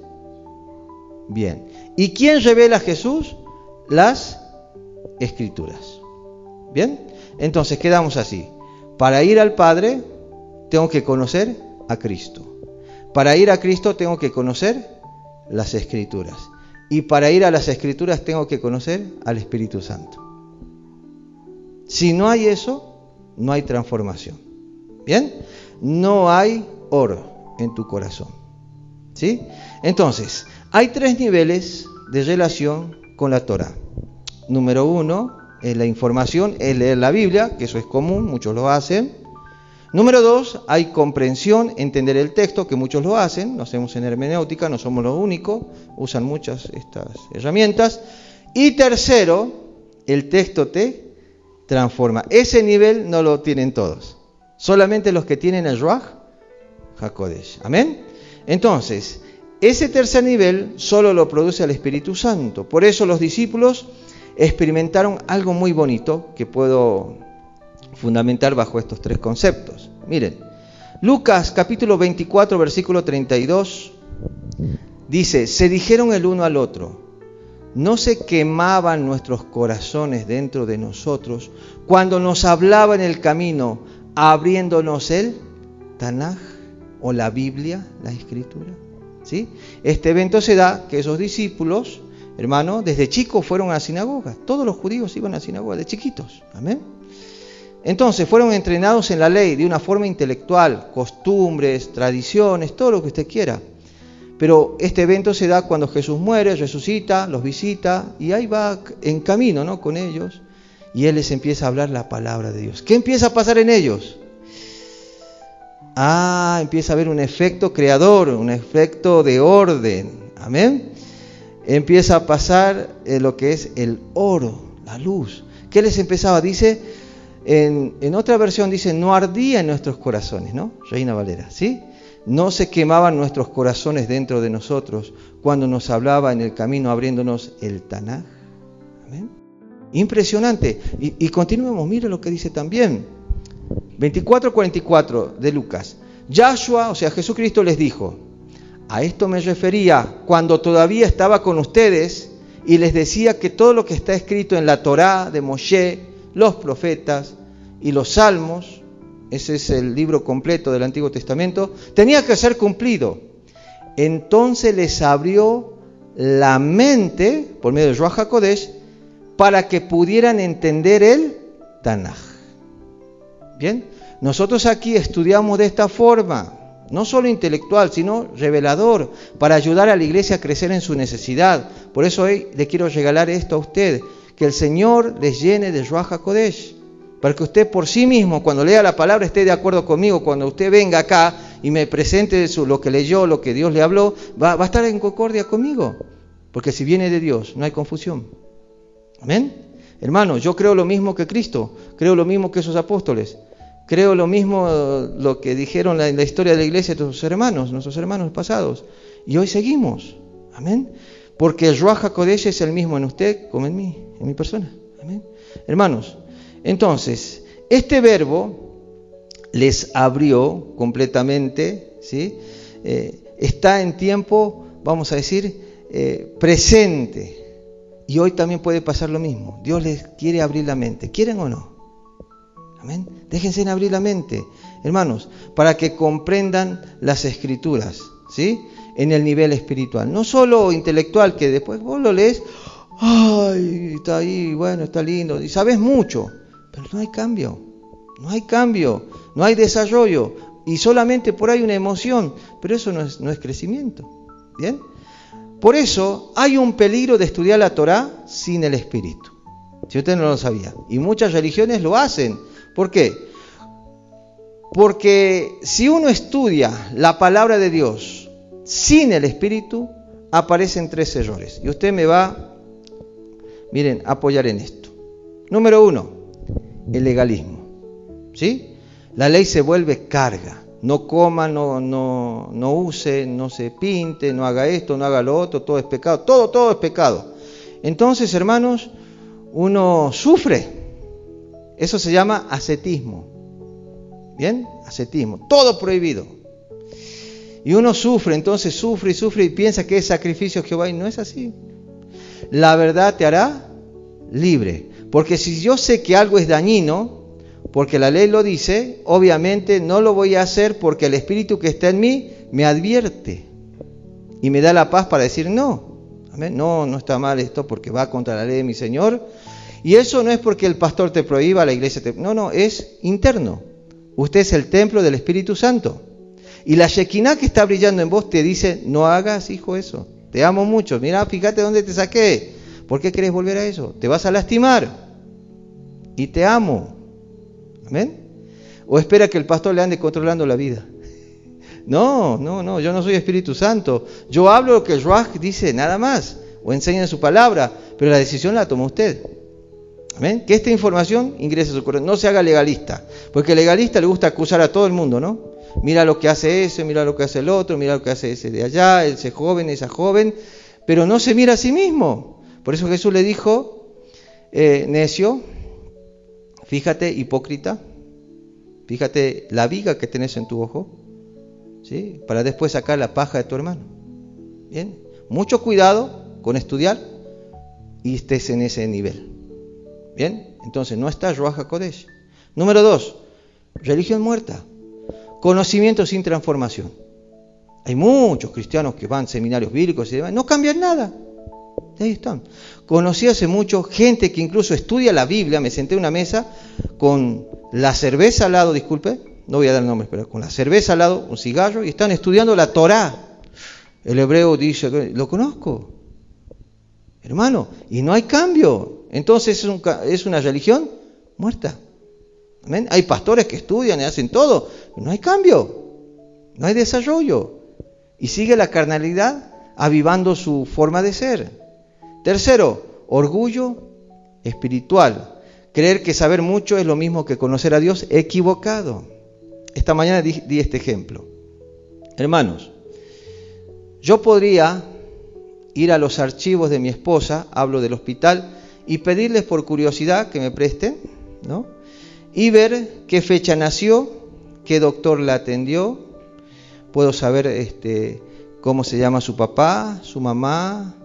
Bien. ¿Y quién revela a Jesús? Las Escrituras. Bien. Entonces quedamos así. Para ir al Padre tengo que conocer a Cristo. Para ir a Cristo tengo que conocer las Escrituras. Y para ir a las Escrituras tengo que conocer al Espíritu Santo. Si no hay eso, no hay transformación. ¿Bien? No hay oro en tu corazón. ¿Sí? Entonces, hay 3 niveles de relación con la Torá. Número 1 es la información, es leer la Biblia, que eso es común, muchos lo hacen. Número 2, hay comprensión, entender el texto, que muchos lo hacen, lo hacemos en hermenéutica, no somos los únicos, usan muchas estas herramientas. Y tercero, el texto te transforma. Ese nivel no lo tienen todos, solamente los que tienen el Ruach HaKodesh. ¿Amén? Entonces, ese tercer nivel solo lo produce el Espíritu Santo. Por eso los discípulos experimentaron algo muy bonito que puedo fundamentar bajo estos 3 conceptos. Miren, Lucas capítulo 24, versículo 32, dice, se dijeron el uno al otro, ¿no se quemaban nuestros corazones dentro de nosotros cuando nos hablaba en el camino, abriéndonos el Tanaj o la Biblia, la Escritura? ¿Sí? Este evento se da que esos discípulos, hermano, desde chicos fueron a la sinagoga. Todos los judíos iban a la sinagoga de chiquitos. Amén. Entonces fueron entrenados en la ley de una forma intelectual, costumbres, tradiciones, todo lo que usted quiera. Pero este evento se da cuando Jesús muere, resucita, los visita y ahí va en camino, ¿no?, con ellos. Y Él les empieza a hablar la palabra de Dios. ¿Qué empieza a pasar en ellos? Empieza a haber un efecto creador, un efecto de orden. Amén. Empieza a pasar lo que es el oro, la luz. ¿Qué les empezaba? Dice, en otra versión dice, no ardía en nuestros corazones, ¿no? Reina Valera, ¿sí? No se quemaban nuestros corazones dentro de nosotros cuando nos hablaba en el camino abriéndonos el Tanaj. Amén. Impresionante. Y continuemos, mire lo que dice también. 24:44 de Lucas. Yahshua, o sea, Jesucristo les dijo, a esto me refería cuando todavía estaba con ustedes y les decía que todo lo que está escrito en la Torá de Moshe, los profetas y los salmos, ese es el libro completo del Antiguo Testamento, tenía que ser cumplido. Entonces les abrió la mente, por medio del Ruach HaKodesh, para que pudieran entender el Tanaj. Bien, nosotros aquí estudiamos de esta forma, no solo intelectual, sino revelador, para ayudar a la iglesia a crecer en su necesidad. Por eso hoy le quiero regalar esto a usted, que el Señor les llene de Ruach HaKodesh, para que usted por sí mismo, cuando lea la palabra, esté de acuerdo conmigo. Cuando usted venga acá y me presente lo que leyó, lo que Dios le habló, va a estar en concordia conmigo, porque si viene de Dios, no hay confusión. Amén. Hermano, yo creo lo mismo que Cristo, creo lo mismo que esos apóstoles, creo lo mismo lo que dijeron en la historia de la iglesia de nuestros hermanos pasados, y hoy seguimos. Amén. Porque el Ruach HaKodesh es el mismo en usted como en mí, en mi persona. Amén. Hermanos, entonces, este verbo les abrió completamente, ¿sí? Está en tiempo, vamos a decir, presente. Y hoy también puede pasar lo mismo. Dios les quiere abrir la mente. ¿Quieren o no? Amén. Déjense en abrir la mente, hermanos, para que comprendan las Escrituras, ¿sí? En el nivel espiritual. No solo intelectual, que después vos lo lees, ¡ay! Está ahí, bueno, está lindo. Y sabes mucho, pero no hay cambio. No hay cambio, no hay desarrollo. Y solamente por ahí una emoción. Pero eso no es crecimiento. ¿Bien? Por eso hay un peligro de estudiar la Torá sin el Espíritu. Si usted no lo sabía. Y muchas religiones lo hacen. ¿Por qué? Porque si uno estudia la palabra de Dios sin el Espíritu, aparecen 3 errores. Y usted me va, miren, a apoyar en esto. Número 1, el legalismo. ¿Sí? La ley se vuelve carga. No coma, no use, no se pinte, no haga esto, no haga lo otro, todo es pecado, todo es pecado. Entonces, hermanos, uno sufre. Eso se llama ascetismo. ¿Bien? Ascetismo, todo prohibido. Y uno sufre, entonces sufre y piensa que es sacrificio a Jehová, y no es así. La verdad te hará libre. Porque si yo sé que algo es dañino, porque la ley lo dice, obviamente no lo voy a hacer porque el Espíritu que está en mí me advierte y me da la paz para decir no. Amén. No está mal esto porque va contra la ley de mi Señor. Y eso no es porque el pastor te prohíba, la iglesia te... No, es interno. Usted es el templo del Espíritu Santo. Y la Shekinah que está brillando en vos te dice, no hagas, hijo, eso. Te amo mucho. Mira, fíjate dónde te saqué. ¿Por qué querés volver a eso? Te vas a lastimar. Y te amo. ¿Amén? O espera que el pastor le ande controlando la vida. No, yo no soy Espíritu Santo. Yo hablo lo que el Ruach dice, nada más. O enseña en su palabra. Pero la decisión la toma usted. ¿Amén? Que esta información ingrese a su corazón. No se haga legalista. Porque el legalista le gusta acusar a todo el mundo, ¿no? Mira lo que hace ese, mira lo que hace el otro, mira lo que hace ese de allá, ese joven, esa joven. Pero no se mira a sí mismo. Por eso Jesús le dijo, necio, fíjate, hipócrita, fíjate la viga que tenés en tu ojo, ¿sí? Para después sacar la paja de tu hermano. Bien, mucho cuidado con estudiar y estés en ese nivel. Bien, entonces no está Ruach HaKodesh. Número 2, religión muerta, conocimiento sin transformación. Hay muchos cristianos que van a seminarios bíblicos y demás, no cambian nada. Ahí están. Conocí hace mucho gente que incluso estudia la Biblia. Me senté en una mesa con la cerveza al lado, disculpe, no voy a dar nombres, pero con la cerveza al lado, un cigarro, y están estudiando la Torá. El hebreo dice, lo conozco, hermano, y no hay cambio. Entonces es una religión muerta. ¿Amén? Hay pastores que estudian y hacen todo, pero no hay cambio, no hay desarrollo. Y sigue la carnalidad avivando su forma de ser. Tercero, orgullo espiritual. Creer que saber mucho es lo mismo que conocer a Dios, equivocado. Esta mañana di este ejemplo. Hermanos, yo podría ir a los archivos de mi esposa, hablo del hospital, y pedirles por curiosidad que me presten, ¿no? Y ver qué fecha nació, qué doctor la atendió. Puedo saber cómo se llama su papá, su mamá.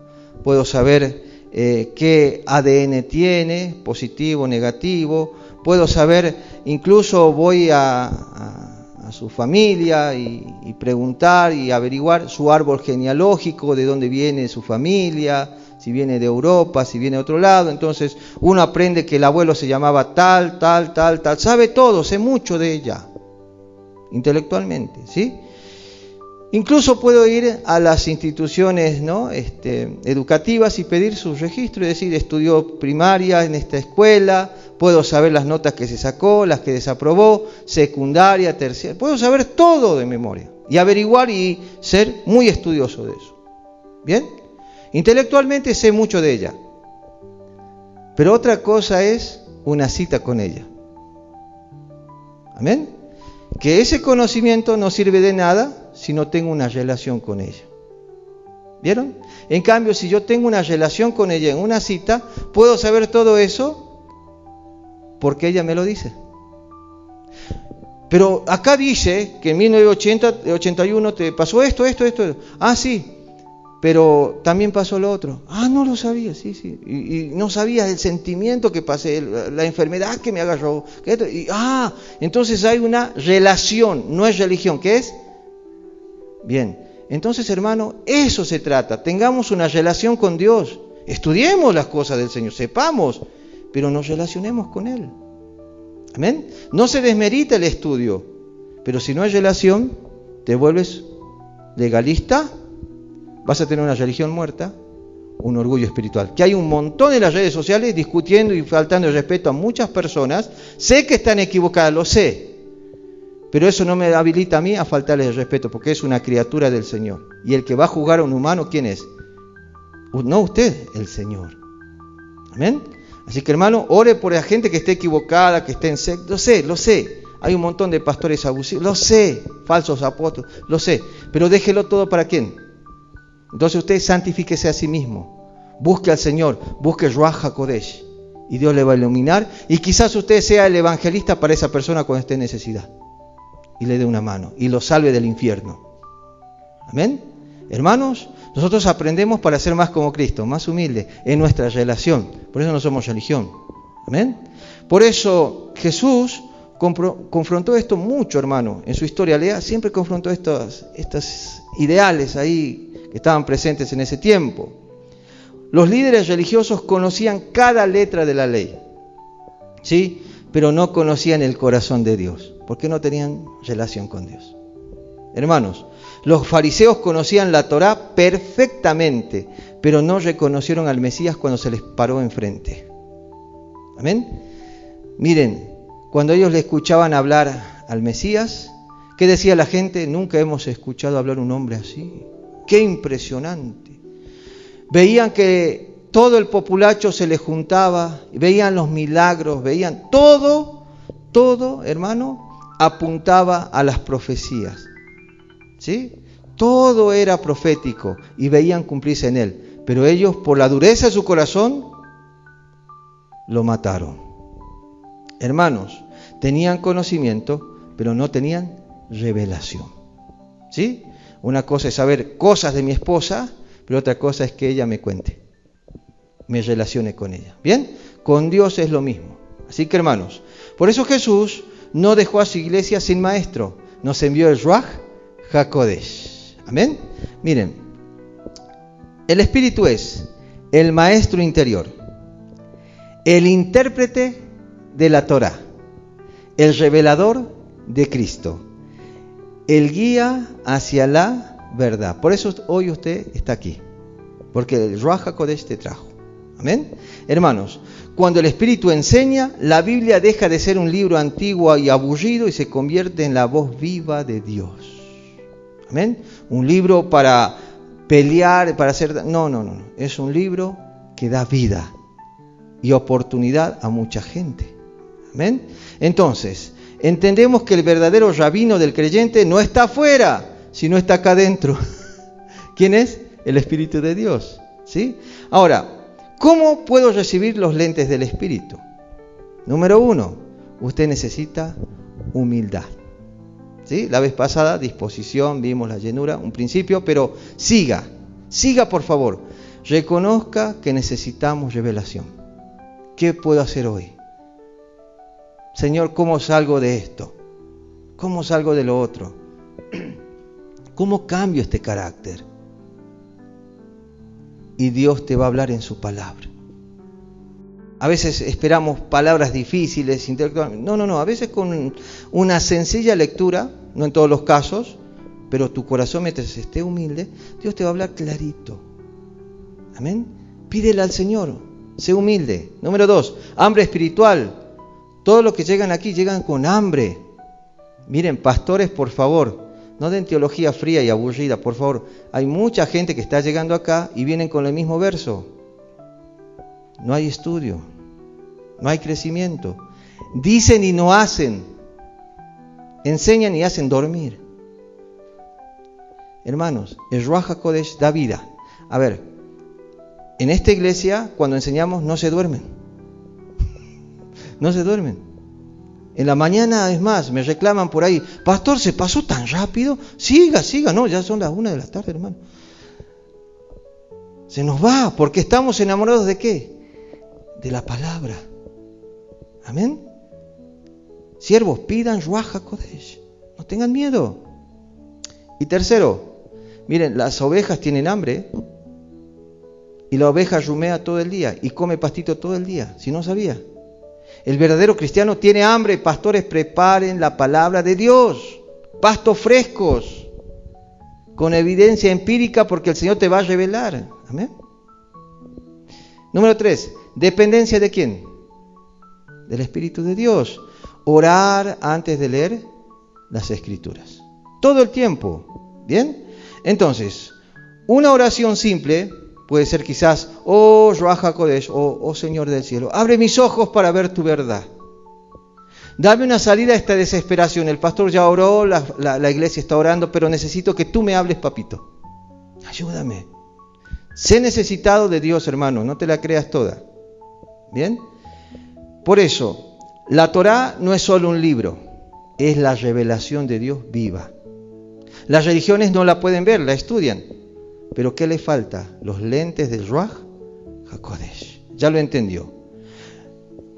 Puedo saber qué ADN tiene, positivo, negativo. Puedo saber, incluso voy a su familia y preguntar y averiguar su árbol genealógico, de dónde viene su familia, si viene de Europa, si viene de otro lado. Entonces uno aprende que el abuelo se llamaba tal. Sabe todo, sé mucho de ella, intelectualmente, ¿sí? Incluso puedo ir a las instituciones, ¿no? Educativas y pedir su registro, es decir, estudió primaria en esta escuela, puedo saber las notas que se sacó, las que desaprobó, secundaria, terciaria, puedo saber todo de memoria y averiguar y ser muy estudioso de eso. ¿Bien? Intelectualmente sé mucho de ella, pero otra cosa es una cita con ella. ¿Amén? Que ese conocimiento no sirve de nada si no tengo una relación con ella. ¿Vieron? En cambio, si yo tengo una relación con ella en una cita, puedo saber todo eso porque ella me lo dice. Pero acá dice que en 1981 te pasó esto. Ah, sí, pero también pasó lo otro. Ah, no lo sabía, sí. Y no sabía el sentimiento que pasé, la enfermedad que me agarró. Entonces hay una relación, no es religión. ¿Qué es? Bien, entonces, hermano, eso se trata. Tengamos una relación con Dios. Estudiemos las cosas del Señor, sepamos, pero nos relacionemos con Él. Amén. No se desmerita el estudio, pero si no hay relación, te vuelves legalista, vas a tener una religión muerta, un orgullo espiritual. Que hay un montón en las redes sociales discutiendo y faltando el respeto a muchas personas. Sé que están equivocadas, lo sé. Pero eso no me habilita a mí a faltarles el respeto, porque es una criatura del Señor. Y el que va a juzgar a un humano, ¿quién es? No usted, el Señor. Amén. Así que, hermano, ore por la gente que esté equivocada, que esté en secta. Lo sé. Hay un montón de pastores abusivos. Lo sé. Falsos apóstoles. Lo sé. Pero déjelo todo para quién. Entonces usted santifíquese a sí mismo. Busque al Señor. Busque Ruach HaKodesh. Y Dios le va a iluminar. Y quizás usted sea el evangelista para esa persona cuando esté en necesidad. Y le dé una mano y lo salve del infierno. Amén. Hermanos, nosotros aprendemos para ser más como Cristo, más humildes en nuestra relación. Por eso no somos religión. Amén. Por eso Jesús confrontó esto mucho, hermano, en su historia. Lea, siempre confrontó estos ideales ahí que estaban presentes en ese tiempo. Los líderes religiosos conocían cada letra de la ley, ¿sí? Pero no conocían el corazón de Dios, porque no tenían relación con Dios. Hermanos, los fariseos conocían la Torá perfectamente, pero no reconocieron al Mesías cuando se les paró enfrente. ¿Amén? Miren, cuando ellos le escuchaban hablar al Mesías, ¿qué decía la gente? Nunca hemos escuchado hablar un hombre así. ¡Qué impresionante! Veían que todo el populacho se les juntaba, veían los milagros, veían todo, hermano, apuntaba a las profecías. ¿Sí? Todo era profético y veían cumplirse en él. Pero ellos, por la dureza de su corazón, lo mataron. Hermanos, tenían conocimiento, pero no tenían revelación. ¿Sí? Una cosa es saber cosas de mi esposa, pero otra cosa es que ella me cuente, me relacione con ella. ¿Bien? Con Dios es lo mismo. Así que, hermanos, por eso Jesús no dejó a su iglesia sin maestro. Nos envió el Ruach HaKodesh. ¿Amén? Miren, el Espíritu es el maestro interior, el intérprete de la Torá, el revelador de Cristo, el guía hacia la verdad. Por eso hoy usted está aquí, porque el Ruach HaKodesh te trajo. ¿Amén? Hermanos, cuando el Espíritu enseña, la Biblia deja de ser un libro antiguo y aburrido y se convierte en la voz viva de Dios. ¿Amén? Un libro para pelear, para hacer... No. Es un libro que da vida y oportunidad a mucha gente. ¿Amén? Entonces, entendemos que el verdadero rabino del creyente no está afuera, sino está acá adentro. ¿Quién es? El Espíritu de Dios. ¿Sí? Ahora, ¿cómo puedo recibir los lentes del Espíritu? Número 1, usted necesita humildad. ¿Sí? La vez pasada, disposición, vimos la llenura, un principio, pero siga por favor. Reconozca que necesitamos revelación. ¿Qué puedo hacer hoy? Señor, ¿cómo salgo de esto? ¿Cómo salgo de lo otro? ¿Cómo cambio este carácter? Y Dios te va a hablar en su palabra. A veces esperamos palabras difíciles, intelectuales. No. A veces con una sencilla lectura, no en todos los casos, pero tu corazón, mientras esté humilde, Dios te va a hablar clarito. Amén. Pídele al Señor, sé humilde. Número 2, hambre espiritual. Todos los que llegan aquí llegan con hambre. Miren, pastores, por favor, no den teología fría y aburrida, por favor. Hay mucha gente que está llegando acá y vienen con el mismo verso. No hay estudio, no hay crecimiento. Dicen y no hacen. Enseñan y hacen dormir. Hermanos, el Ruach HaKodesh da vida. A ver, en esta iglesia, cuando enseñamos, no se duermen. No se duermen. En la mañana, es más, me reclaman por ahí, pastor, ¿se pasó tan rápido? Siga, no, ya son las 1 de la tarde, hermano. Se nos va, porque estamos enamorados ¿de qué? De la palabra. Amén. Siervos, pidan Ruach HaKodesh. No tengan miedo. Y tercero, miren, las ovejas tienen hambre. Y la oveja rumea todo el día y come pastito todo el día, si no sabía. El verdadero cristiano tiene hambre. Pastores, preparen la palabra de Dios. Pastos frescos, con evidencia empírica, porque el Señor te va a revelar. Amén. Número 3, dependencia ¿de quién? Del Espíritu de Dios. Orar antes de leer las Escrituras. Todo el tiempo. ¿Bien? Entonces, una oración simple puede ser quizás, oh Ruach HaKodesh, oh Señor del cielo, abre mis ojos para ver tu verdad. Dame una salida a esta desesperación. El pastor ya oró, la iglesia está orando, pero necesito que tú me hables, papito. Ayúdame. Sé necesitado de Dios, hermano, no te la creas toda. ¿Bien? Por eso, la Torá no es solo un libro, es la revelación de Dios viva. Las religiones no la pueden ver, la estudian. Pero ¿qué le falta? Los lentes del Ruach HaKodesh. Ya lo entendió.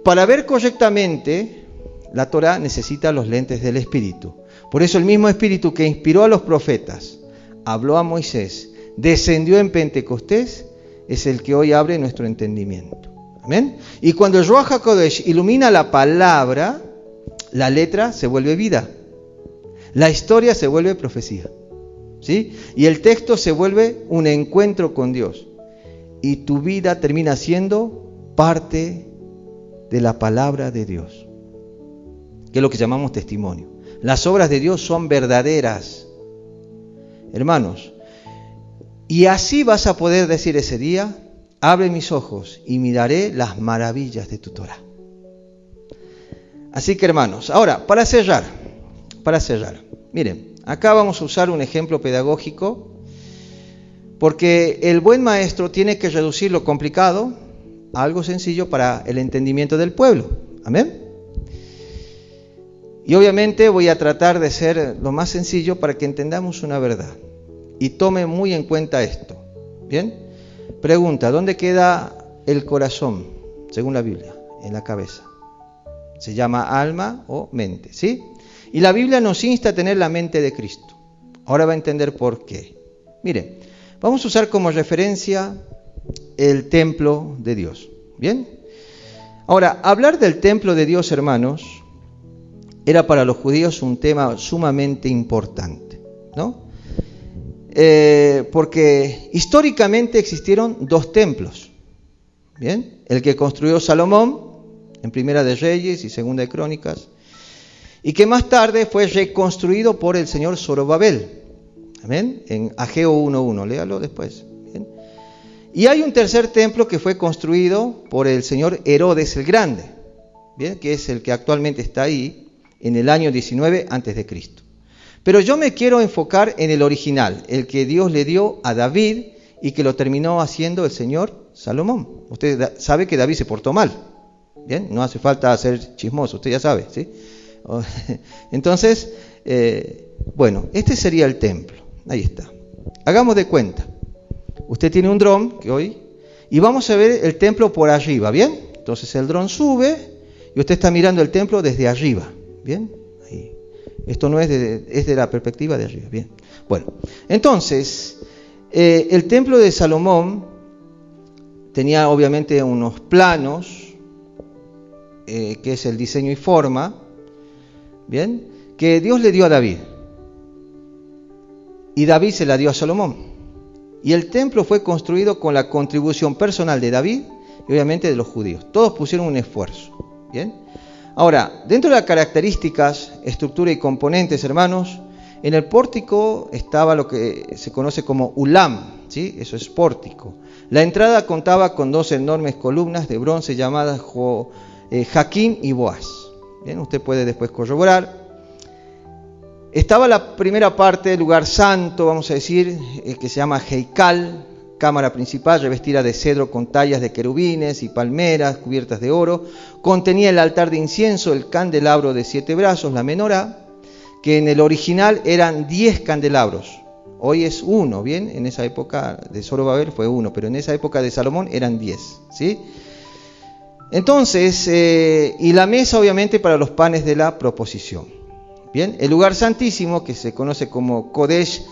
Para ver correctamente, la Torá necesita los lentes del Espíritu. Por eso el mismo Espíritu que inspiró a los profetas, habló a Moisés, descendió en Pentecostés, es el que hoy abre nuestro entendimiento. Amén. Y cuando el Ruach HaKodesh ilumina la palabra, la letra se vuelve vida. La historia se vuelve profecía. ¿Sí? Y el texto se vuelve un encuentro con Dios. Y tu vida termina siendo parte de la palabra de Dios, que es lo que llamamos testimonio. Las obras de Dios son verdaderas, hermanos. Y así vas a poder decir ese día: abre mis ojos y miraré las maravillas de tu Torah. Así que, hermanos, ahora, para cerrar, miren, acá vamos a usar un ejemplo pedagógico, porque el buen maestro tiene que reducir lo complicado a algo sencillo para el entendimiento del pueblo. Amén. Y obviamente voy a tratar de ser lo más sencillo para que entendamos una verdad. Y tome muy en cuenta esto. ¿Bien? Pregunta: ¿dónde queda el corazón, según la Biblia? En la cabeza. Se llama alma o mente, ¿sí? Y la Biblia nos insta a tener la mente de Cristo. Ahora va a entender por qué. Miren, vamos a usar como referencia el templo de Dios. ¿Bien? Ahora, hablar del templo de Dios, hermanos, era para los judíos un tema sumamente importante, ¿no? Porque históricamente existieron dos templos. ¿Bien? El que construyó Salomón, en Primera de Reyes y Segunda de Crónicas, y que más tarde fue reconstruido por el señor Zorobabel. Amén. En Ageo 1:1, léalo después. Bien. Y hay un tercer templo que fue construido por el señor Herodes el Grande, bien, que es el que actualmente está ahí en el año 19 a.C. Pero yo me quiero enfocar en el original, el que Dios le dio a David y que lo terminó haciendo el señor Salomón. Usted sabe que David se portó mal. Bien, no hace falta ser chismoso, usted ya sabe, ¿sí? Entonces, bueno, este sería el templo. Ahí está. Hagamos de cuenta. Usted tiene un dron que hoy, y vamos a ver el templo por arriba, ¿bien? Entonces el dron sube y usted está mirando el templo desde arriba, ¿bien? Ahí. Esto no es de la perspectiva de arriba, ¿bien? Bueno, entonces, el templo de Salomón tenía obviamente unos planos, que es el diseño y forma, ¿bien? Que Dios le dio a David. Y David se la dio a Salomón. Y el templo fue construido con la contribución personal de David y obviamente de los judíos. Todos pusieron un esfuerzo. ¿Bien? Ahora, dentro de las características, estructura y componentes, hermanos, en el pórtico estaba lo que se conoce como ulam, ¿sí? Eso es pórtico. La entrada contaba con dos enormes columnas de bronce llamadas Jaquín y Boaz. Bien, usted puede después corroborar. Estaba la primera parte, el lugar santo, vamos a decir, que se llama Heikal, cámara principal revestida de cedro con tallas de querubines y palmeras cubiertas de oro. Contenía el altar de incienso, el candelabro de 7 brazos, la menorá, que en el original eran 10 candelabros. Hoy es 1, ¿bien? En esa época de Zorobabel fue 1, pero en esa época de Salomón eran 10, ¿sí? Entonces, y la mesa obviamente para los panes de la proposición. Bien, el lugar santísimo, que se conoce como Kodesh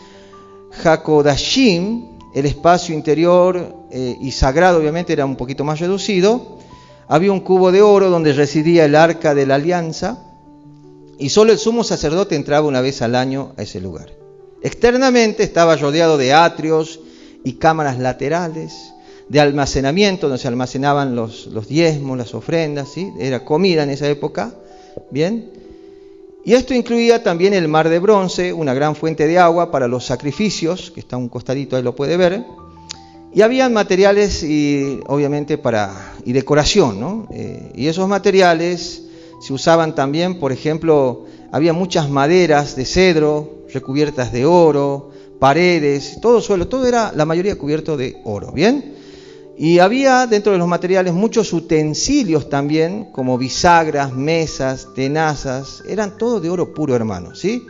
HaKodashim, el espacio interior y sagrado obviamente era un poquito más reducido. Había un cubo de oro donde residía el arca de la alianza y solo el sumo sacerdote entraba una vez al año a ese lugar. Externamente estaba rodeado de atrios y cámaras laterales de almacenamiento donde se almacenaban los diezmos, las ofrendas, ¿sí? Era comida en esa época, ¿bien? Y esto incluía también el mar de bronce, una gran fuente de agua para los sacrificios, que está a un costadito, ahí lo puede ver. Y había materiales y obviamente y decoración, ¿no? Y esos materiales se usaban también, por ejemplo, había muchas maderas de cedro recubiertas de oro, paredes, todo suelo, todo era la mayoría cubierto de oro, ¿bien? Y había dentro de los materiales muchos utensilios también, como bisagras, mesas, tenazas, eran todo de oro puro, hermanos, ¿sí?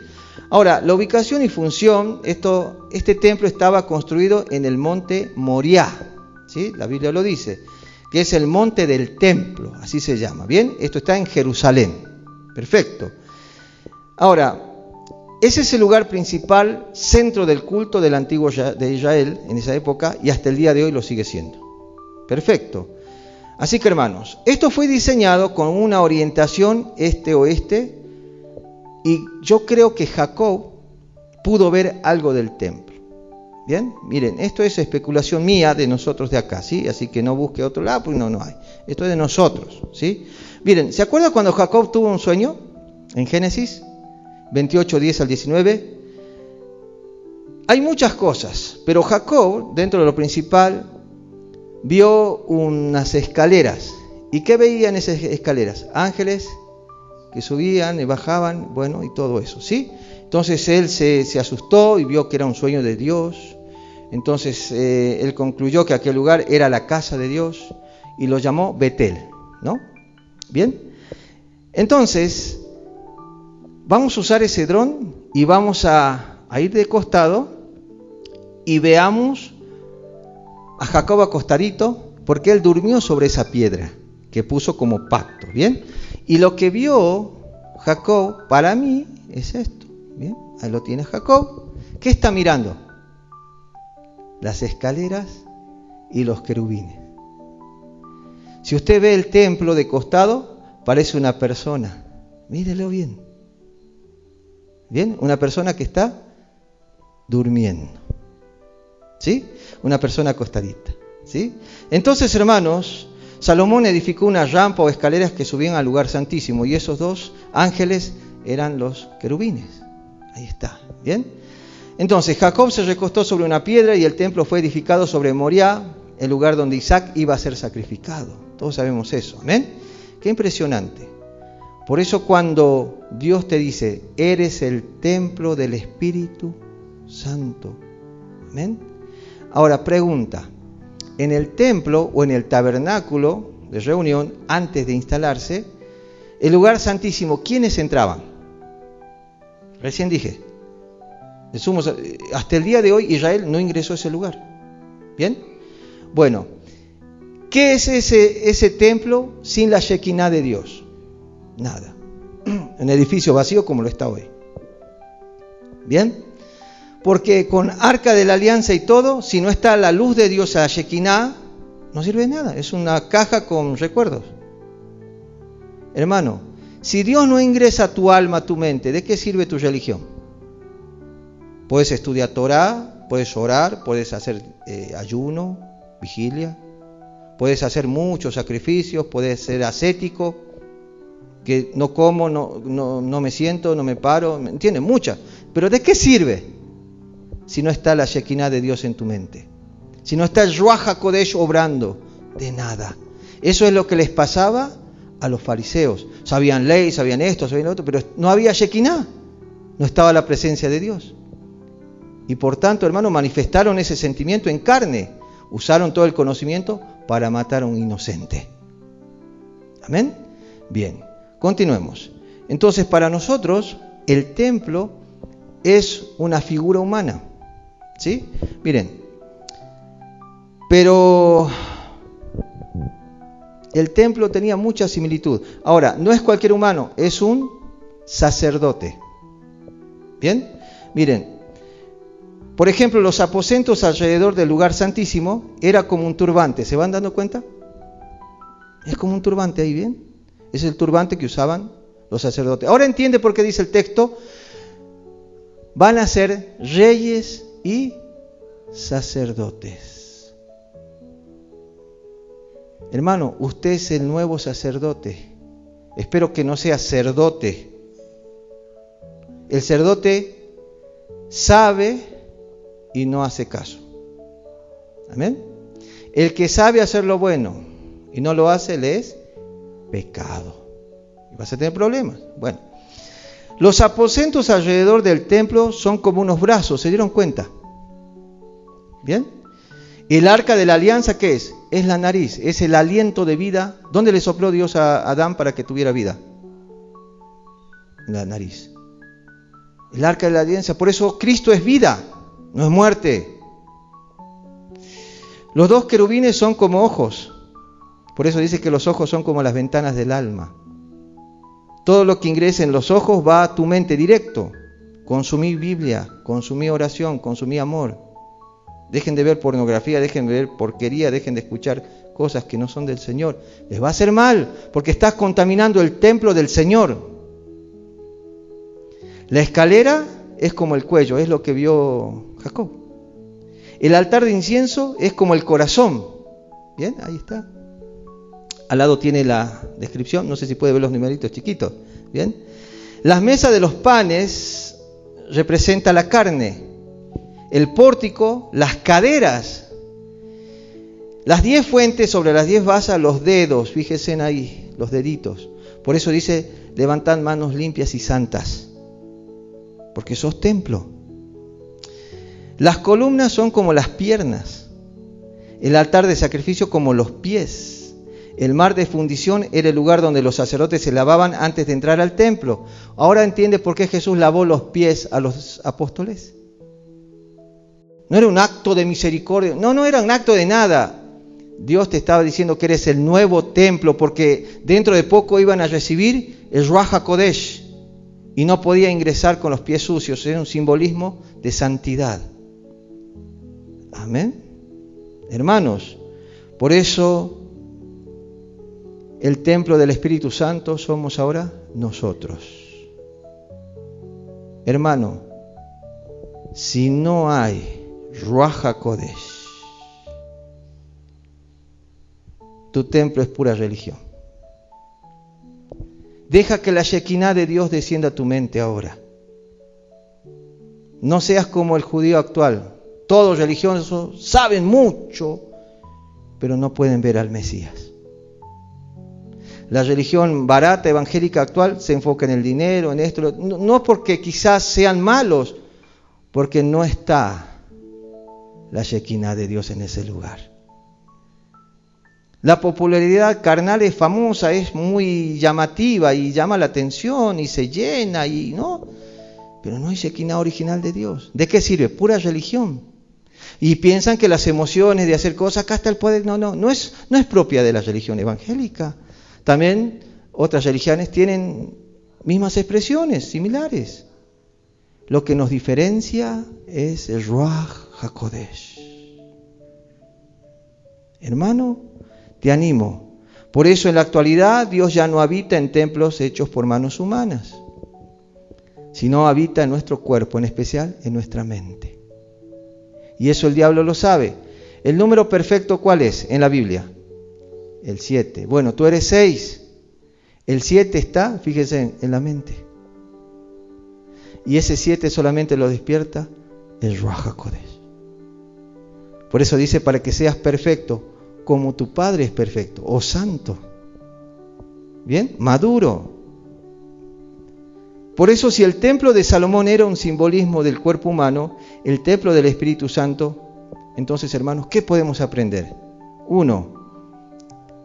Ahora, la ubicación y función, este templo estaba construido en el monte Moriah, ¿sí? La Biblia lo dice, que es el monte del templo, así se llama, ¿bien? Esto está en Jerusalén, perfecto. Ahora, ese es el lugar principal, centro del culto del antiguo de Israel en esa época y hasta el día de hoy lo sigue siendo. Perfecto. Así que hermanos, esto fue diseñado con una orientación este-oeste y yo creo que Jacob pudo ver algo del templo. Bien, miren, esto es especulación mía de nosotros de acá, ¿sí? Así que no busque otro lado, porque no hay. Esto es de nosotros, ¿sí? Miren, ¿se acuerdan cuando Jacob tuvo un sueño? En Génesis 28, 10 al 19. Hay muchas cosas, pero Jacob, dentro de lo principal, vio unas escaleras. ¿Y qué veían esas escaleras? Ángeles que subían y bajaban, bueno, y todo eso, ¿sí? Entonces él se asustó y vio que era un sueño de Dios. Entonces él concluyó que aquel lugar era la casa de Dios y lo llamó Betel, ¿no? Bien. Entonces, vamos a usar ese dron y vamos a ir de costado y veamos a Jacob acostadito, porque él durmió sobre esa piedra que puso como pacto, ¿bien? Y lo que vio Jacob, para mí, es esto, ¿bien? Ahí lo tiene Jacob. ¿Qué está mirando? Las escaleras y los querubines. Si usted ve el templo de costado, parece una persona. Mírelo bien. ¿Bien? Una persona que está durmiendo. ¿Sí? Una persona acostadita. ¿Sí? Entonces, hermanos, Salomón edificó una rampa o escaleras que subían al lugar santísimo y esos dos ángeles eran los querubines. Ahí está. ¿Bien? Entonces, Jacob se recostó sobre una piedra y el templo fue edificado sobre Moriah, el lugar donde Isaac iba a ser sacrificado. Todos sabemos eso. ¿Amén? Qué impresionante. Por eso cuando Dios te dice, eres el templo del Espíritu Santo. ¿Amén? Ahora, pregunta. En el templo o en el tabernáculo de reunión, antes de instalarse, el lugar santísimo, ¿quiénes entraban? Recién dije. Hasta el día de hoy Israel no ingresó a ese lugar. ¿Bien? Bueno, ¿qué es ese templo sin la Shekinah de Dios? Nada. Un edificio vacío como lo está hoy. ¿Bien? Porque con Arca de la Alianza y todo, si no está la luz de Dios a Shekinah, no sirve de nada. Es una caja con recuerdos. Hermano, si Dios no ingresa a tu alma, a tu mente, ¿de qué sirve tu religión? Puedes estudiar Torah, puedes orar, puedes hacer ayuno, vigilia, puedes hacer muchos sacrificios, puedes ser ascético, que no como, no me siento, no me paro, ¿me entiendes? Muchas. Pero ¿de qué sirve si no está la Shekinah de Dios en tu mente? Si no está el Ruach HaKodesh obrando, de nada. Eso es lo que les pasaba a los fariseos. Sabían ley, sabían esto, sabían lo otro, pero no había Shekinah, no estaba la presencia de Dios. Y por tanto, hermanos, manifestaron ese sentimiento en carne. Usaron todo el conocimiento para matar a un inocente. ¿Amén? Bien, continuemos. Entonces, para nosotros, el templo es una figura humana. ¿Sí? Miren, pero el templo tenía mucha similitud. Ahora, no es cualquier humano, es un sacerdote. ¿Bien? Miren. Por ejemplo, los aposentos alrededor del lugar santísimo era como un turbante. ¿Se van dando cuenta? Es como un turbante ahí, ¿bien? Es el turbante que usaban los sacerdotes. Ahora entiende por qué dice el texto, van a ser reyes y sacerdotes. Hermano, usted es el nuevo sacerdote. Espero que no sea cerdote. El sacerdote sabe y no hace caso. Amén. El que sabe hacer lo bueno y no lo hace, le es pecado. Y vas a tener problemas. Bueno, los aposentos alrededor del templo son como unos brazos, ¿se dieron cuenta? ¿Bien? El arca de la alianza, ¿qué es? Es la nariz, es el aliento de vida. ¿Dónde le sopló Dios a Adán para que tuviera vida? En la nariz. El arca de la alianza, por eso Cristo es vida. No es muerte. Los dos querubines son como ojos. Por eso dice que los ojos son como las ventanas del alma. Todo lo que ingrese en los ojos va a tu mente directo. consumí Biblia, consumí oración, consumí amor. Dejen de ver pornografía, dejen de ver porquería, dejen de escuchar cosas que no son del Señor. Les va a hacer mal, porque estás contaminando el templo del Señor. La escalera es como el cuello, es lo que vio Jacob. El altar de incienso es como el corazón. Bien, ahí está. Al lado tiene la descripción, no sé si puede ver los numeritos chiquitos. Bien. Las mesas de los panes representa la carne. El pórtico, las caderas. Las 10 fuentes sobre las 10 basas, los dedos, fíjense ahí, los deditos. Por eso dice, levantad manos limpias y santas, porque sos templo. Las columnas son como las piernas, el altar de sacrificio como los pies. El mar de fundición era el lugar donde los sacerdotes se lavaban antes de entrar al templo. Ahora entiende por qué Jesús lavó los pies a los apóstoles. No era un acto de misericordia, no era un acto de nada. Dios te estaba diciendo que eres el nuevo templo, porque dentro de poco iban a recibir el Ruach HaKodesh y no podía ingresar con los pies sucios. Era un simbolismo de santidad. Amén. Hermanos, por eso el templo del Espíritu Santo somos ahora nosotros. Hermano, si no hay Ruach HaKodesh, tu templo es pura religión. Deja que la Shekinah de Dios descienda a tu mente ahora. No seas como el judío actual. Todos religiosos saben mucho, pero no pueden ver al Mesías. La religión barata, evangélica actual, se enfoca en el dinero, en esto. No porque quizás sean malos, porque no está la Shekinah de Dios en ese lugar. La popularidad carnal es famosa, es muy llamativa y llama la atención y se llena, y no, pero no hay Shekinah original de Dios. ¿De qué sirve? Pura religión. Y piensan que las emociones de hacer cosas, acá está el poder. No es propia de la religión evangélica. También otras religiones tienen mismas expresiones similares. Lo que nos diferencia es el Ruach HaKodesh. Hermano, te animo. Por eso en la actualidad Dios ya no habita en templos hechos por manos humanas, sino habita en nuestro cuerpo, en especial en nuestra mente. Y eso el diablo lo sabe. ¿El número perfecto cuál es en la Biblia? El 7. Bueno, tú eres 6. El 7 está, fíjese, en la mente. Y ese 7 solamente lo despierta el Ruach HaKodesh. Por eso dice, para que seas perfecto, como tu Padre es perfecto, o santo. Bien, maduro. Por eso, si el templo de Salomón era un simbolismo del cuerpo humano, el templo del Espíritu Santo, entonces, hermanos, ¿qué podemos aprender? 1,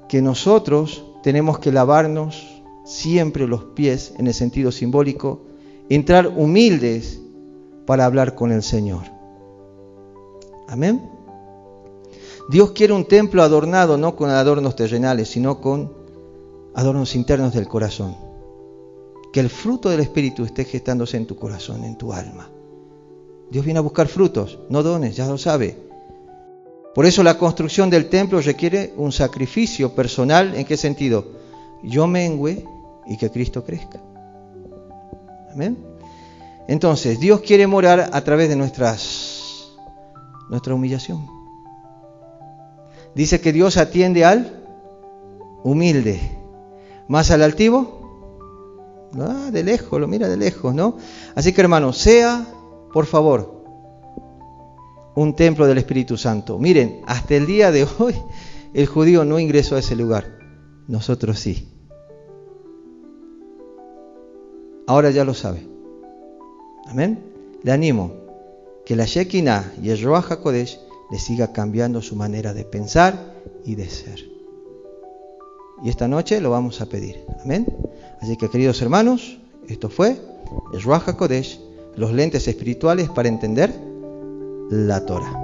que nosotros tenemos que lavarnos siempre los pies en el sentido simbólico, entrar humildes para hablar con el Señor. Amén. Dios quiere un templo adornado no con adornos terrenales, sino con adornos internos del corazón. Que el fruto del Espíritu esté gestándose en tu corazón, en tu alma. Dios viene a buscar frutos, no dones, ya lo sabe. Por eso la construcción del templo requiere un sacrificio personal. ¿En qué sentido? Yo mengüe y que Cristo crezca. Amén. Entonces, Dios quiere morar a través de nuestra humillación. Dice que Dios atiende al humilde, más al altivo, de lejos, lo mira de lejos, ¿no? Así que, hermano, sea, por favor, un templo del Espíritu Santo. Miren, hasta el día de hoy, el judío no ingresó a ese lugar. Nosotros sí. Ahora ya lo sabe. Amén. Le animo que la Shekinah y el Ruach HaKodesh le siga cambiando su manera de pensar y de ser. Y esta noche lo vamos a pedir. Amén. Así que, queridos hermanos, esto fue el Ruach HaKodesh, los lentes espirituales para entender la Torah.